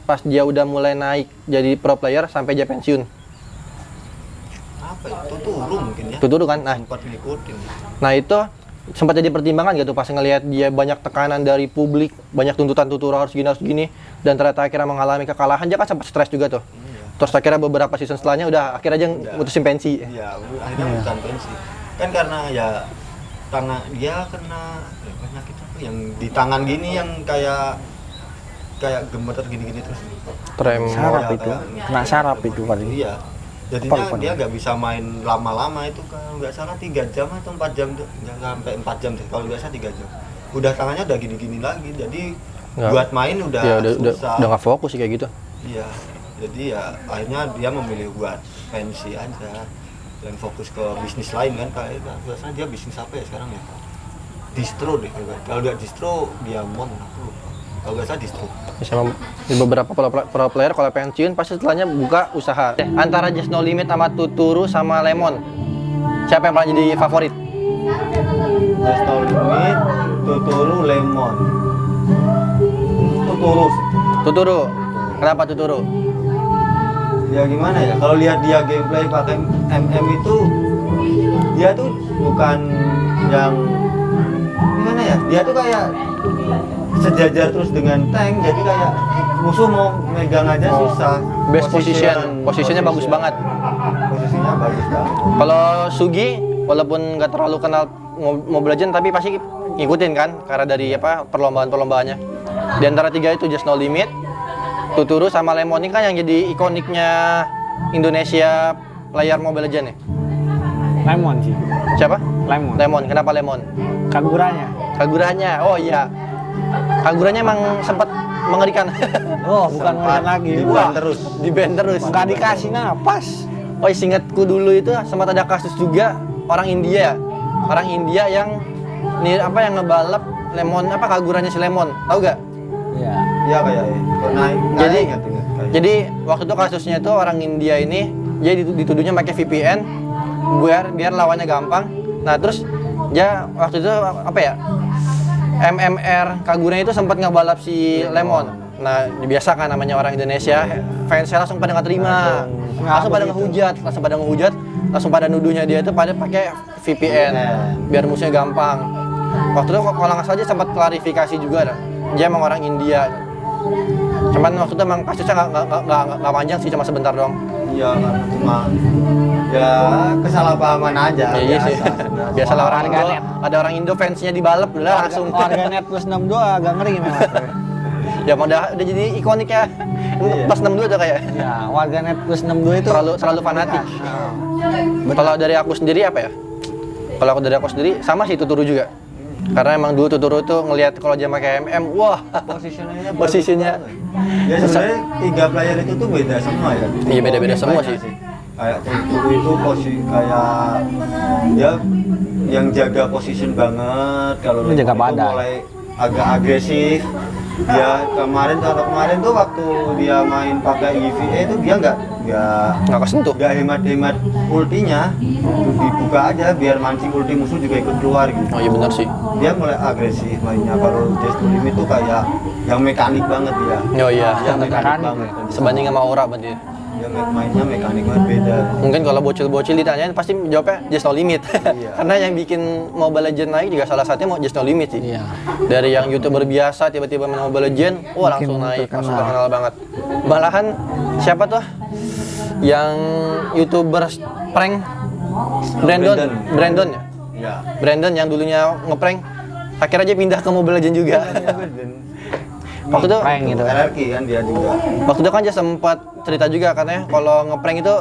pas dia udah mulai naik jadi pro player sampai dia pensiun. Apa ya? Tuturu mungkin ya. Tuturo kan. Nah, Sempat ngikutin. nah itu sempat jadi pertimbangan gitu pas ngelihat dia banyak tekanan dari publik, banyak tuntutan Tuturo harus gini dan ternyata akhirnya mengalami kekalahan, dia kan sempat stres juga tuh. Terus akhirnya beberapa season setelahnya udah akhirnya aja mutusin pensi. Iya, akhirnya bukan pensi. Kan karena ya tangan dia kena penyakit apa yang di tangan gini yang kayak gemeter gini-gini terus. Tremor. Saraf Ya, itu. kayak- Kena saraf itu kali. Iya, jadinya Apa, dia nggak bisa main lama-lama itu, kalau nggak salah 3 jam atau 4 jam tuh, nggak sampai 4 jam deh, kalau nggak salah 3 jam udah tangannya udah gini-gini lagi, jadi Nggak. buat main udah Ya susah. udah nggak fokus sih kayak gitu. Iya, jadi ya akhirnya dia memilih buat pensi aja dan fokus ke bisnis lain kan. Kayak biasanya dia bisnis apa ya sekarang ya, distro deh kalau nggak distro dia mau kalau nggak salah distro. Sama beberapa pro player kalau pensiun pasti setelahnya buka usaha. Antara Just No Limit sama Tuturu sama Lemon, siapa yang paling jadi favorit? Just No Limit, Tuturu, Lemon. Tuturu sih. Tuturu. Kenapa Tuturu? Ya gimana ya, kalau lihat dia gameplay pakai MM itu, dia tuh bukan yang gimana ya, dia tuh kayak sejajar terus dengan tank, jadi kayak musuh mau megang aja susah. Best posisinya bagus banget. Posisinya bagus banget. Kalau Sugi walaupun nggak terlalu kenal Mobile Legends tapi pasti ngikutin kan karena dari apa perlombaan-perlombaannya. Di antara tiga itu Just No Limit, Tuturu sama Lemon ini kan yang jadi ikoniknya Indonesia player Mobile Legends ya. Lemon sih. Siapa? Lemon. Lemon. Kenapa Lemon? Kaguranya. Kaguranya. Oh iya. Kaguranya emang sempat mengerikan. Oh, bukan main lagi. Di-ban terus. Di-ban terus. Nggak dikasih napas. Oh, seingatku dulu itu sempat ada kasus juga orang India. Orang India yang yang ngebalap Lemon Kaguranya si Lemon. Tahu gak? Iya. Iya kayak pernah. Jadi ingat. jadi waktu itu kasusnya itu orang India ini dia dituduhnya pakai VPN biar lawannya gampang. Nah, terus dia waktu itu MMR Kaguranya itu sempat ngebalap si Lemon. Nah, biasa kan namanya orang Indonesia, fansnya langsung pada nggak terima, langsung pada ngehujat, langsung pada nuduhnya dia itu pada pakai VPN biar musuhnya gampang. Waktu itu kalau nggak salah dia sempat klarifikasi juga, dia emang orang India. Cuman waktu itu emang kasusnya nggak panjang sih, cuma sebentar doang. Iya, karena cuma ya kesalahpahaman aja. Iya sih. Biasalah orang Indo, Warganet. ada orang Indo fansnya dibalap udah langsung. Warganet plus 62 agak ngeri memang. Ya udah jadi ikonik ya. Pas 62 udah kayak. Ya, warganet plus 62 itu Terlalu fanatik. Kalau dari aku sendiri apa ya? Kalau dari aku sendiri sama sih Tuturu juga. Karena emang dulu Tuturu tuh ngelihat kalau dia pakai MM, wah, posisinya. Ya sebenarnya 3 player itu tuh beda semua ya. Iya, beda-beda semua Banyak sih. Kayak Tuturu itu posisi kayak ya yang jaga position banget, kalau Menjaga Lemon itu badan. mulai agak agresif. Dia kemarin tuh waktu dia main pakai EVA itu dia Nggak kesentuh. nggak hemat ultinya, dibuka aja biar mancing ulti musuh juga ikut keluar gitu. Oh iya benar sih. Dia mulai agresif mainnya. Kalau Just No Limit tuh kayak yang mekanik banget dia. Oh iya. Yang mekanik Mekanik banget. Sebanding sama Aura berarti. Dia mainnya mekanik banget, beda. Mungkin kalau bocil-bocil ditanyain pasti jawabnya Just No Limit. Iya. Karena yang bikin Mobile Legends naik juga salah satunya mau Just No Limit sih. Iya. Dari yang YouTuber biasa tiba-tiba main Mobile Legends, wah langsung naik, terkenal. langsung terkenal banget. Malahan siapa tuh yang YouTuber prank Brandon ya? Iya. Brandon yang dulunya ngeprank akhirnya aja pindah ke Mobile Legends juga. Waktu itu Prank gitu. RRQ kan dia juga. Waktu itu kan dia sempat cerita juga katanya kalau ngeprank itu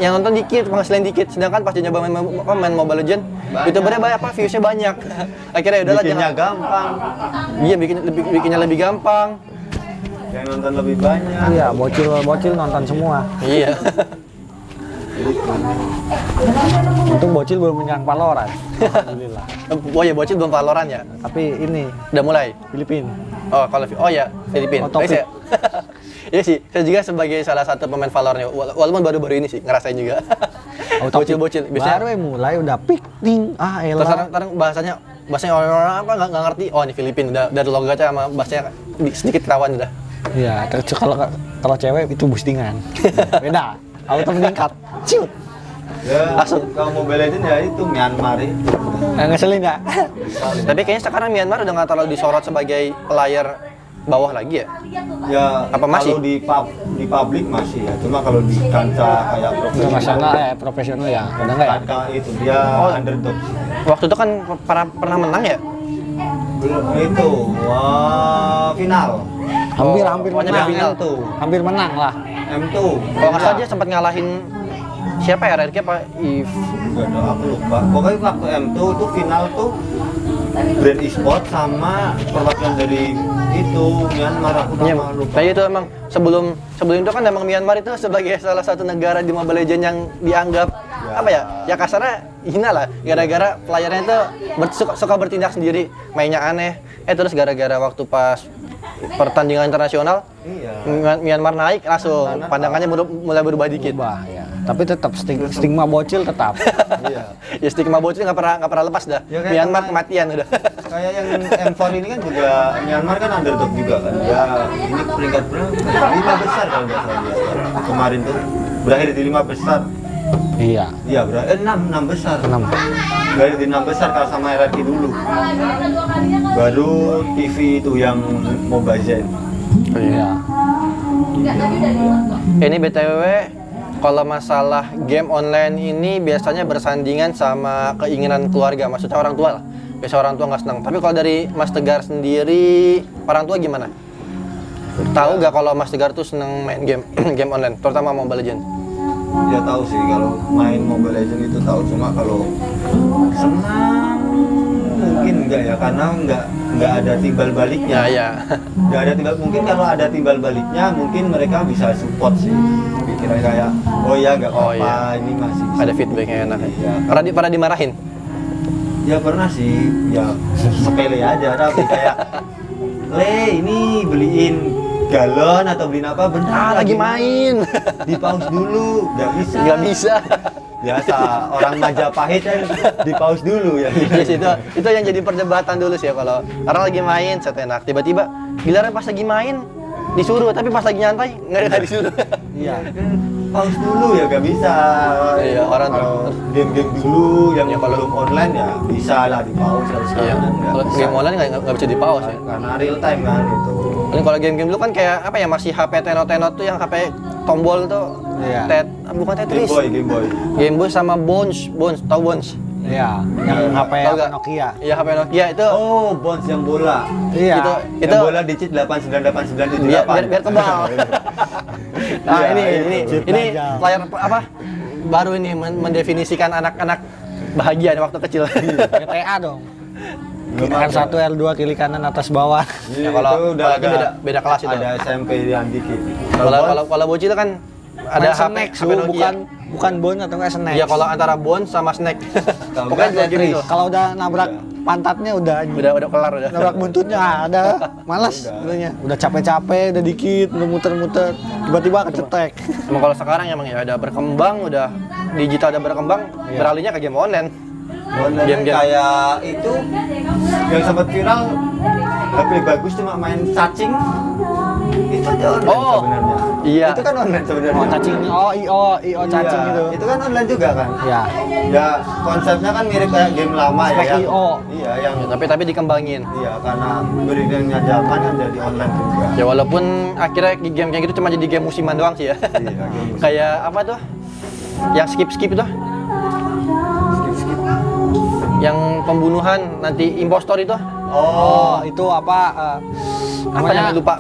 yang nonton dikit, penghasilan dikit. Sedangkan pas dia nyoba main Mobile Legends, YouTubernya banyak views-nya banyak. Akhirnya ya udahlah Bikinnya gampang, Iya, bikinnya lebih gampang. yang nonton lebih banyak. Iya, bocil nonton semua. Iya. Untung bocil belum menyerang Valorant. Alhamdulillah. Oh ya, bocil belum Valorant ya? Tapi ini Udah mulai. Filipina. Oh ya, Filipina. Otopik. Iya sih, saya juga sebagai salah satu pemain Valornya, walaupun baru-baru ini sih ngerasain juga. Bocil-bocil Baru mulai udah piknik. Terus sekarang bahasanya orang-orang apa nggak ngerti. Oh ini Filipina, udah dari logatnya sama bahasanya sedikit ketahuan udah. Iya, terus kalau cewek itu boostingan. Beda. Auto meningkat. Ciut. Ya, Langsung. kalau Mobile Legends ya itu Myanmar itu. Ngeselin nggak? Tapi kayaknya sekarang Myanmar udah nggak terlalu disorot sebagai player bawah lagi ya. Ya, Apa masih? kalau di publik masih ya. Cuma kalau di kancah kayak Internasional ya, profesional ya. Udah enggak ya? kancah itu dia underdog. Waktu itu kan pernah menang ya. Belum itu, wah final. Hampir pokoknya menang. final tuh. Hampir menang lah. M2. Kalau nggak salah dia sempat ngalahin siapa ya, RRQ apa If Gak ada, aku lupa. Pokoknya waktu M2 tuh final tuh Brand e-sport sama perwakilan dari itu Myanmar, aku ya, nama lupa. nah itu emang sebelum itu kan emang Myanmar itu sebagai salah satu negara di Mobile Legends yang dianggap apa ya kasarnya hina lah, gara-gara playernya itu suka bertindak sendiri, mainnya aneh. Terus gara-gara waktu pas pertandingan internasional, Iya. Myanmar naik langsung pandangannya mulai berubah dikit. Berubah, ya. Tapi tetap stigma bocil tetap. Iya. Ya stigma bocil nggak pernah lepas dah. Ya, kayak Myanmar kemarin- kematian udah. Kayak yang M4 ini kan juga Myanmar kan underdog juga kan. Ya ini peringkat berapa? 5 besar kalau nggak salah dia sekarang. Kemarin tuh berakhir di 5 besar. Iya. Iya berakhir 6 besar. 6. Berakhir di 6 besar kalau sama RRQ dulu. Baru TV itu yang Mobile. Iya. Ini BTW kalau masalah game online ini biasanya bersandingan sama keinginan keluarga, maksudnya orang tua lah. Biasa orang tua nggak senang. Tapi kalau dari Mas Tegar sendiri, orang tua gimana? Tahu nggak kalau Mas Tegar tuh seneng main game game online, terutama Mobile Legends? Ya tahu sih kalau main Mobile Legends itu tahu, cuma kalau senang mungkin enggak ya, karena enggak ada timbal baliknya. Ya. Enggak ada timbal, mungkin kalau ada timbal baliknya mungkin mereka bisa support sih. Pikirnya kayak oh ya enggak apa-apa, iya. ini masih bisa. Ada feedbacknya enak. Iya. Pernah dimarahin? Ya pernah sih, ya sepele aja, tapi kayak ini beliin galon atau beliin apa, bentar Lagi main. di pause dulu, nggak bisa. Nggak bisa. Biasa orang Majapahit kan di pause dulu ya. Yes, itu yang jadi perdebatan dulu sih ya, kalau orang lagi main set enak, tiba-tiba giliran pas lagi main disuruh, tapi pas lagi nyantai nggak disuruh. Iya, pause dulu ya nggak bisa. Iya, orang kalau game-game dulu yang Ya, kalau- belum online ya bisa lah di pause. Kalau Iya. sekarang kan nggak Kalau bisa. game online nggak bisa di pause ya. Karena real time kan itu. Ini kalau game-game dulu kan kayak apa ya, masih HP tenot-tenot tuh yang HP tombol tuh. Iya. Bukan Game Tetris. Boy, Game Boy. Game Boy sama Bones, tahu Bones? Iya. Yang HP Tahu nggak? Nokia. Iya, HP Nokia itu. Oh, Bones yang bola. Iya. Itu Yang bola digit 898978. biar kebal. Nah, Iya, ini itu. tajam. layar apa? Baru ini mendefinisikan anak-anak bahagia di waktu kecil. GTA dong. Belum R1, ada. R2, kiri kanan, atas bawah. Iya, Ya, kalau- itu udah kalau itu beda kelas itu. Ada SMP yang dikit. Kalau bocil kan ada Main HP, snack, HP Nokia. bukan bon atau enggak snack. Iya, kalau antara Bones sama Snack. Kalau Pokoknya nggak game itu. Kalau udah nabrak pantatnya udah Udah kelar udah. nabrak buntutnya ada, malas Udah. sebenarnya. Udah capek-capek, udah dikit, udah muter-muter, tiba-tiba kecetek. Emang kalau sekarang emang ya ada berkembang, udah digital udah berkembang, Iya. beralihnya ke game online. Online Game-game. kayak itu yang sempat viral, HP bagus cuma main cacing. Itu aja online Oh, sebenarnya. iya. Itu kan online sebenarnya. Oh, cacing, IO cacing Iya, gitu. Itu kan online juga kan? Ya. Ya konsepnya kan mirip kayak game lama Spek ya. IO. Iya, yang Ya, tapi dikembangin. iya karena beriringnya zaman kan jadi online juga. Ya walaupun akhirnya game kayak gitu cuma jadi game musiman doang sih ya. Iya, game musiman. Kayak apa tuh? Yang skip itu? Yang pembunuhan nanti impostor itu? Oh, itu apa? Apa Namanya namanya lupa?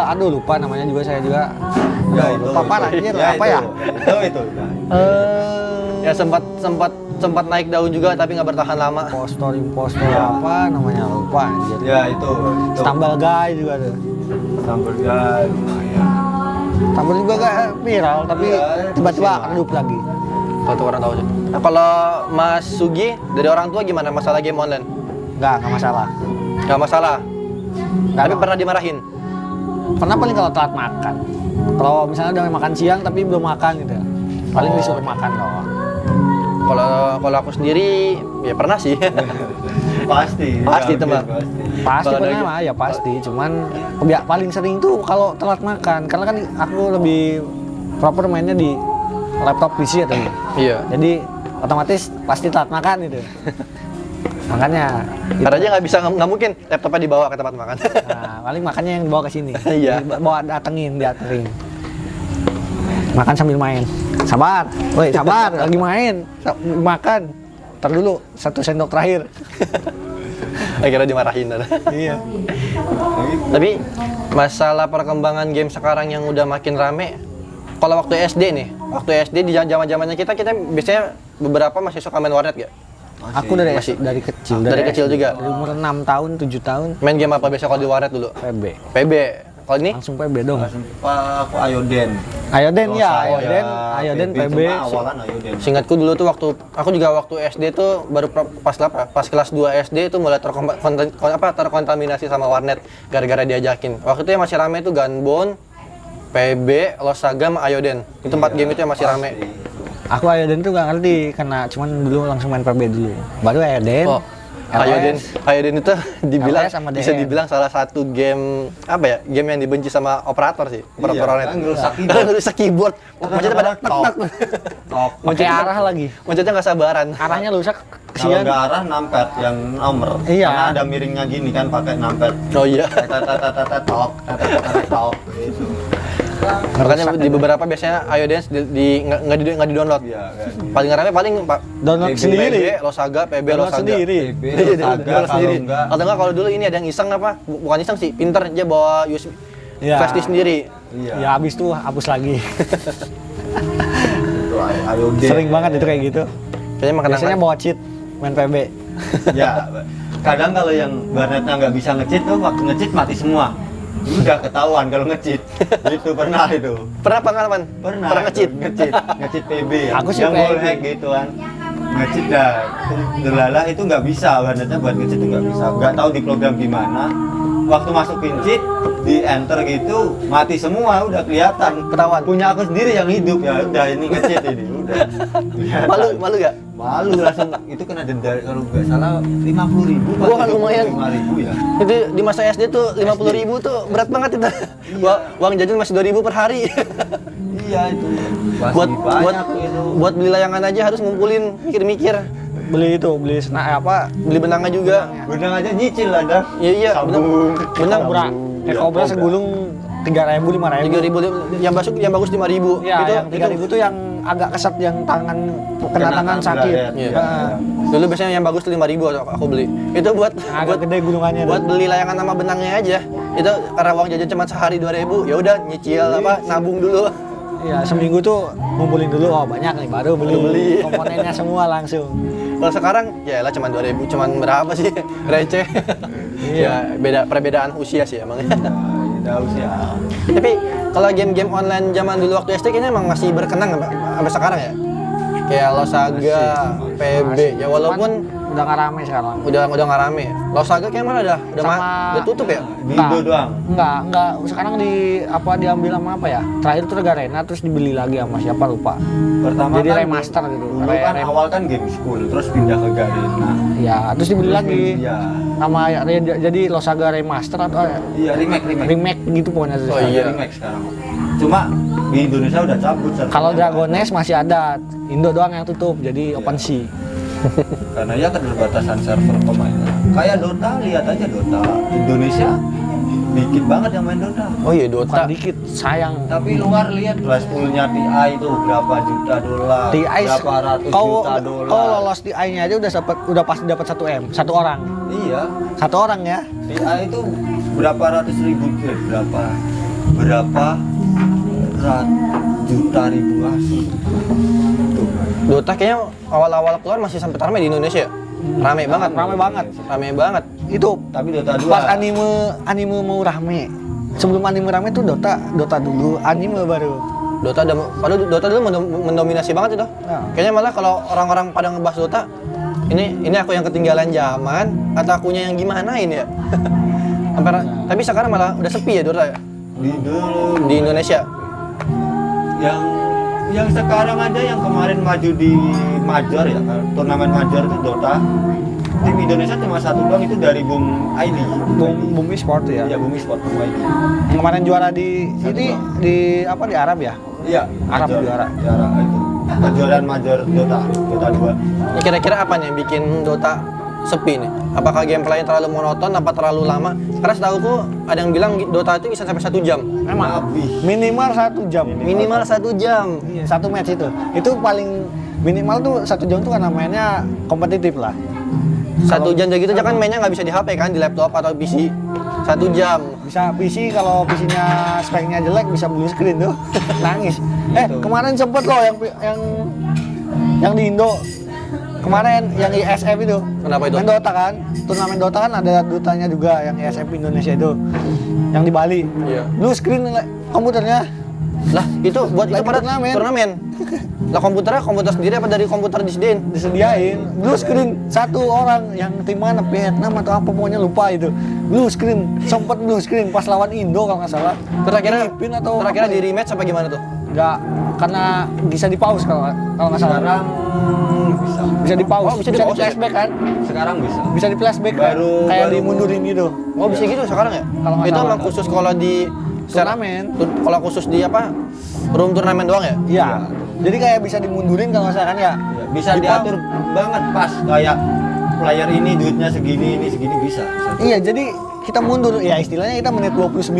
Aduh lupa namanya juga saya juga. Ya, lupa apa anjir, Ya, apa ya? Itu. Ya. Ya sempat naik daun juga tapi nggak bertahan lama. Impostor Ya. apa namanya lupa anjir. Ya itu. Stumble guy juga tuh. Sambal ya lumayan. Stumble juga gak viral tapi Iya, tiba-tiba musiman. redup lagi. Satu orang tahu sih. Nah, kalau Mas Sugi dari orang tua gimana masalah game online? Nggak masalah. Gak masalah. Nggak Tapi ada. pernah dimarahin. Pernah paling kalau telat makan. Kalau misalnya udah makan siang tapi belum makan gitu. Paling Oh. disuruh makan doang. Kalau aku sendiri ya pernah sih. Pasti. Pasti, Ya, teman. Pasti. Pasti Kalau pernah ada- mah ya pasti. Cuman paling sering tuh kalau telat makan. Karena kan aku lebih proper mainnya di laptop PC atau Iya. jadi otomatis pasti telat makan gitu. Makanya gitu. Karena aja nggak mungkin laptopnya dibawa ke tempat makan. Nah, paling makannya yang bawa ke sini. Iya. Bawa dianterin. Makan sambil main. Sabar. Woi, sabar, lagi main. Makan. Ntar dulu, 1 sendok terakhir. Akhirnya dimarahin. Iya. Tapi masalah perkembangan game sekarang yang udah makin rame, Kalau waktu SD nih, waktu SD di zaman-zamannya kita biasanya beberapa masih suka main warnet gak? Aku dari kecil. Dari kecil juga. Dari umur 6 tahun, 7 tahun Main game apa biasa kalau di warnet dulu? PB. PB. Kalau ini? Langsung PB dong. Aku Ayoden. Ayoden ya, Saya Ayoden PB. Cuma awalan Ayoden. Seingatku dulu tuh aku juga waktu SD tuh baru pas kelas 2 SD itu mulai terkontaminasi sama warnet gara-gara diajakin. Waktu itu yang masih rame itu Gunbone, PB, Losaga, sama Ayoden. Itu 4 game itu yang masih rame. Aku Ayoden tuh gak ngerti karena cuman dulu langsung main PB dulu. Baru Ayoden. Oh, Ayoden itu dibilang LS sama bisa DM. dibilang salah satu game apa ya? Game yang dibenci sama operator sih, operator warnet. Ngerusak keyboard. Macetnya pada tek. Pakai arah lagi. Macetnya nggak sabaran. Arahnya rusak. Kalau Kesian. nggak arah numpad yang nomor. Iya. Karena ada miringnya gini kan pakai numpad. Oh iya. Tok gitu. Makanya di beberapa biasanya Ayoden nggak di download. Iya, Paling rame Download PB, sendiri. Losaga, PB, Download Losaga. sendiri. Download sendiri. Atau enggak kalau dulu ini ada yang iseng apa? Bukan iseng sih, pinter dia bawa USB Iya. flash disk sendiri. Iya. Ya habis tuh hapus lagi. Itu Ayoden. Sering banget itu kayak gitu. Kayaknya makanan Biasanya bawa cheat main PB. Ya, kadang kalau yang warnetnya nggak bisa nge-cheat tuh waktu nge-cheat mati semua. Udah ketahuan kalau nge-cheat. Itu pernah itu. Pernah pengalaman? Pernah nge-cheat? nge-cheat PB ya. Aku sih yang PB. wallhack gitu kan. Nge-cheat dah. Delala itu nggak bisa, warnetnya buat nge-cheat itu nggak bisa. Nggak tahu di program gimana. Waktu masukin cheat, di enter gitu, mati semua, udah kelihatan. Ketahuan. Punya aku sendiri yang hidup ya, udah ini nge-cheat ini, udah. Malu gak? Malu langsung, itu kena denda kalau nggak salah 50.000. Wah, kan lumayan. 5.000 ya. Itu di masa SD tuh 50.000 tuh berat banget itu. Iya. Uang jajan masih 2.000 per hari. Iya itu. buat banyak itu. buat beli layangan aja harus ngumpulin mikir-mikir. Beli Beli benangnya juga. Benang aja nyicil ada. Iya, Sabung. benang Kobra. Kobra segulung 3.000, 5.000. 3.000 yang bagus 5.000. Iya, yang 3.000 tuh yang agak kesat, yang tangan kena tangan sakit. Iya. Heeh. Dulu biasanya yang bagus tuh 5.000 aku beli. Itu buat Agak gede gulungannya. buat beli layangan sama benangnya aja. Itu karena uang jajan cuma sehari 2.000, ya udah nyicil nabung dulu. Iya, seminggu tuh ngumpulin dulu, oh banyak nih, baru beli. Komponennya semua langsung. Kalau sekarang ya lah cuma 2.000, cuman berapa sih? Receh. Ya perbedaan usia sih emang. Udah usia. Tapi kalau game-game online zaman dulu waktu SD kayaknya emang masih berkenang sampai sekarang ya. Kayak Losaga, PB, ya walaupun Udah nggak rame sekarang. udah nggak rame. Losaga kayaknya mana udah tutup ya? Di Indo doang. Enggak. Sekarang diambil sama apa ya? Terakhir tuh Garena, terus dibeli lagi sama siapa lupa. Pertama Jadi kan remaster gitu. Dulu kan awal kan game school, terus pindah ke Garena. Iya, terus dibeli lagi. Iya. Sama jadi Losaga remaster atau Iya, remake. gitu pokoknya. Oh, iya. Remake sekarang. Cuma di Indonesia udah cabut. Kalau Dragon Nest masih ada, Indo doang yang tutup, jadi OpenSea. Karena ya keterbatasan server pemainnya. Kayak Dota, lihat aja Dota. Indonesia dikit banget yang main Dota. Oh iya Bukan Dota. dikit, sayang. Tapi luar lihat price pool-nya TI itu berapa juta dolar, TI berapa ratus kau juta dolar. kau lolos TI-nya aja udah pasti dapat 1 M, satu orang. Iya, Satu orang ya. TI itu berapa ratus ribu, berapa juta ribu asli. Tuh. Dota kayaknya awal-awal keluar masih sampai rame di Indonesia. Rame banget. Rame banget. Itu Tapi Dota 2 pas anime mau rame. Sebelum anime rame tuh Dota dulu, anime baru. Padahal Dota dulu mendominasi banget itu. Nah. Kayaknya malah kalau orang-orang pada ngebahas Dota, ini aku yang ketinggalan zaman atau akunya yang gimana ini ya? Tapi sekarang malah udah sepi ya Dota ya di Indonesia. Yang sekarang aja yang kemarin maju di Major ya, turnamen Major itu Dota. Tim Indonesia cuma satu doang, itu dari Boom ID. Bumi Sport ya. Iya, Bumi Sport Boom ID. Yang kemarin juara di di Arab ya? Iya, Arab Major, juara. Juara itu. Kejuaraan Major Dota 2. Ini kira-kira apa nih yang bikin Dota sepi nih? Apakah gameplay terlalu monoton, apa terlalu lama? Karena setahuku ada yang bilang Dota itu bisa sampai 1 jam. Memang Lebih. minimal 1 jam. Minimal 1 jam. Iya, satu match itu. Itu paling minimal tuh 1 jam tuh karena mainnya kompetitif lah. 1 jam kayak gitu aja kan mainnya nggak bisa di HP kan, di laptop atau PC. 1 jam. Bisa PC, kalau PC-nya speknya jelek bisa blue screen tuh. Nangis. Kemarin sempet loh yang di Indo. Kemarin yang ISF itu. Kenapa itu? Main Dota kan. Turnamen Dota kan ada dutanya juga yang ISF Indonesia itu. Yang di Bali. Iya. Blue screen komputernya. Lah, itu buat itu Lagi pada turnamen. turnamen. Lah komputer sendiri apa dari komputer disediain? Disediain blue screen satu orang yang tim mana Vietnam atau apa pokoknya lupa itu. Blue screen, sempet blue screen pas lawan Indo kalau nggak salah. Terakhir apa di ya? rematch apa gimana tuh? Nggak, karena bisa di pause kalau nggak salah. Sekarang Bisa di pause. Oh, bisa di pause ya? flashback kan? sekarang bisa. Bisa di flashback Baru- kayak baru- dimundurin gitu. Oh, bisa gitu sekarang ya? Kalau nggak Itu salah. emang khusus kalau di Turnamen. Kalau khusus di apa? Room turnamen doang ya? Iya. Jadi kayak bisa dimundurin kalau nggak salah kan ya? Ya, bisa Di diatur banget pas kayak player ini duitnya segini, ini segini bisa. Iya, jadi kita mundur ya istilahnya kita menit 29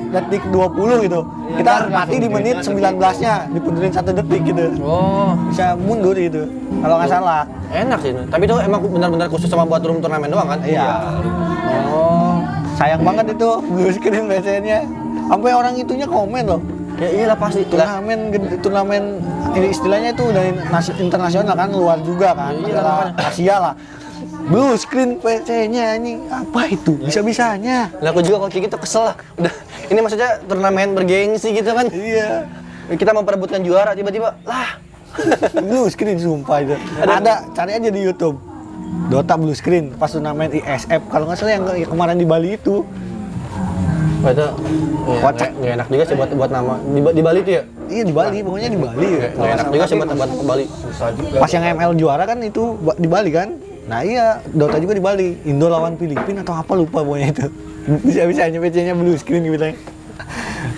detik 20 gitu. Iya, Kita ntar mati di langsung menit duitnya 19-nya, dipundurin 1 detik gitu. Oh, Bisa mundur gitu. Kalau nggak salah. enak sih. Tapi itu emang benar-benar khusus sama buat room turnamen doang kan? Iya. Oh. Sayang banget itu blue screen BCN-nya. Sampai orang itunya komen loh. Ya iyalah pasti. Lah, Turnamen ini istilahnya itu dari internasional kan, luar juga kan. Iya, Adalah makanya. Asia lah. Blue screen PC-nya ini apa itu? Bisa-bisanya. lah aku juga kalau kayak gitu kesel lah. Udah, ini maksudnya turnamen bergengsi gitu kan. Iya. Kita memperebutkan juara tiba-tiba lah. Blue screen sumpah itu. Ada, cari aja di YouTube. Dota blue screen pas turnamen ISF kalau nggak salah yang kemarin di Bali itu. Wah, itu Kocak. nggak enak juga sih buat nama di Bali itu ya. Iya di Bali, pokoknya di Bali ya. Nggak enak juga sih buat Bali. Susah juga. Pas yang ML juara kan itu di Bali kan? Nah iya, Dota juga di Bali. Indo lawan Filipina atau apa lupa pokoknya itu. Bisa-bisanya PC-nya blue screen gitu.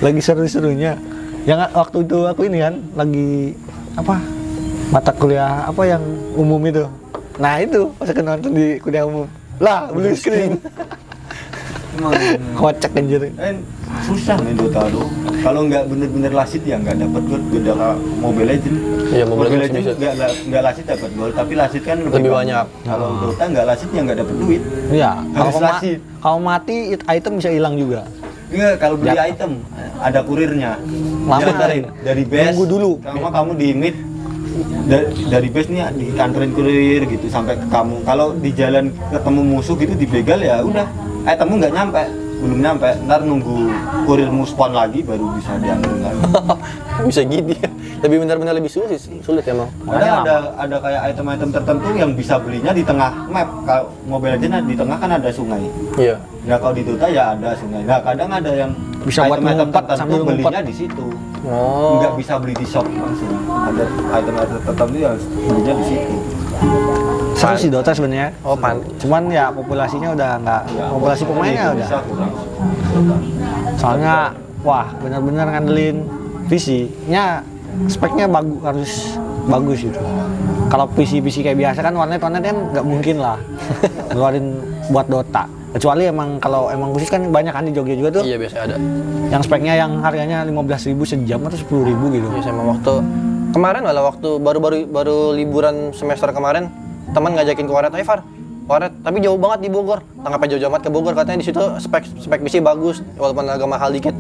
Lagi seru-serunya. Yang waktu itu aku ini kan lagi apa? Mata kuliah apa yang umum itu. Nah itu pas aku nonton di kuliah umum. Lah, blue screen. Emang Kocak anjir. susah main Dota tuh. Kalau nggak bener-bener lasit ya nggak dapat gol. Beda kayak Mobile Legends. Iya, Mobile Legends bisa. nggak lasit dapat gol, tapi lasit kan Lebih banyak. Kalau Dota nggak lasit ya nggak dapat duit. Iya, Harus lasit. kalau mati item bisa hilang juga. Iya, kalau beli Jatuh. item ada kurirnya. Lama. Dari base. Nunggu dulu. Kamu di mid dari base nih dianterin kurir gitu sampai ke kamu. Kalau di jalan ketemu musuh gitu dibegal ya udah, itemmu nggak nyampe, belum nyampe. Ntar nunggu kurirmu spawn lagi baru bisa dianterin lagi. Bisa gitu ya. Tapi benar-benar lebih sulit emang. Kadang ada kayak item-item tertentu yang bisa belinya di tengah map. Kalau Mobile Legends di tengah kan ada sungai. Iya. Nah kalau di Dota ya ada sungai. Nah kadang ada yang Bisa buat item-item ngumpet tertentu sambil belinya ngumpet. di situ. Oh. Nggak bisa beli di shop langsung. Ada item-item tertentu yang belinya di situ. Seru sih Dota sebenarnya. Oh, Cuman ya populasinya udah nggak, Ya, populasi pemainnya udah. bisa kurang. Soalnya wah benar-benar ngandelin PC-nya, speknya harus bagus gitu. Kalau PC kayak biasa kan warnet kan nggak mungkin lah ngeluarin buat Dota. Kecuali emang kalau emang khusus kan banyak kan di Jogja juga tuh. Iya, biasa ada. Yang speknya yang harganya 15.000 sejam atau 10.000 gitu. Iya, sama waktu kemarin malah waktu baru liburan semester kemarin, teman ngajakin ke Waret, "Ayo Far, Waret, tapi jauh banget di Bogor." Tanggapnya jauh banget ke Bogor, katanya di situ spek PC bagus walaupun agak mahal dikit.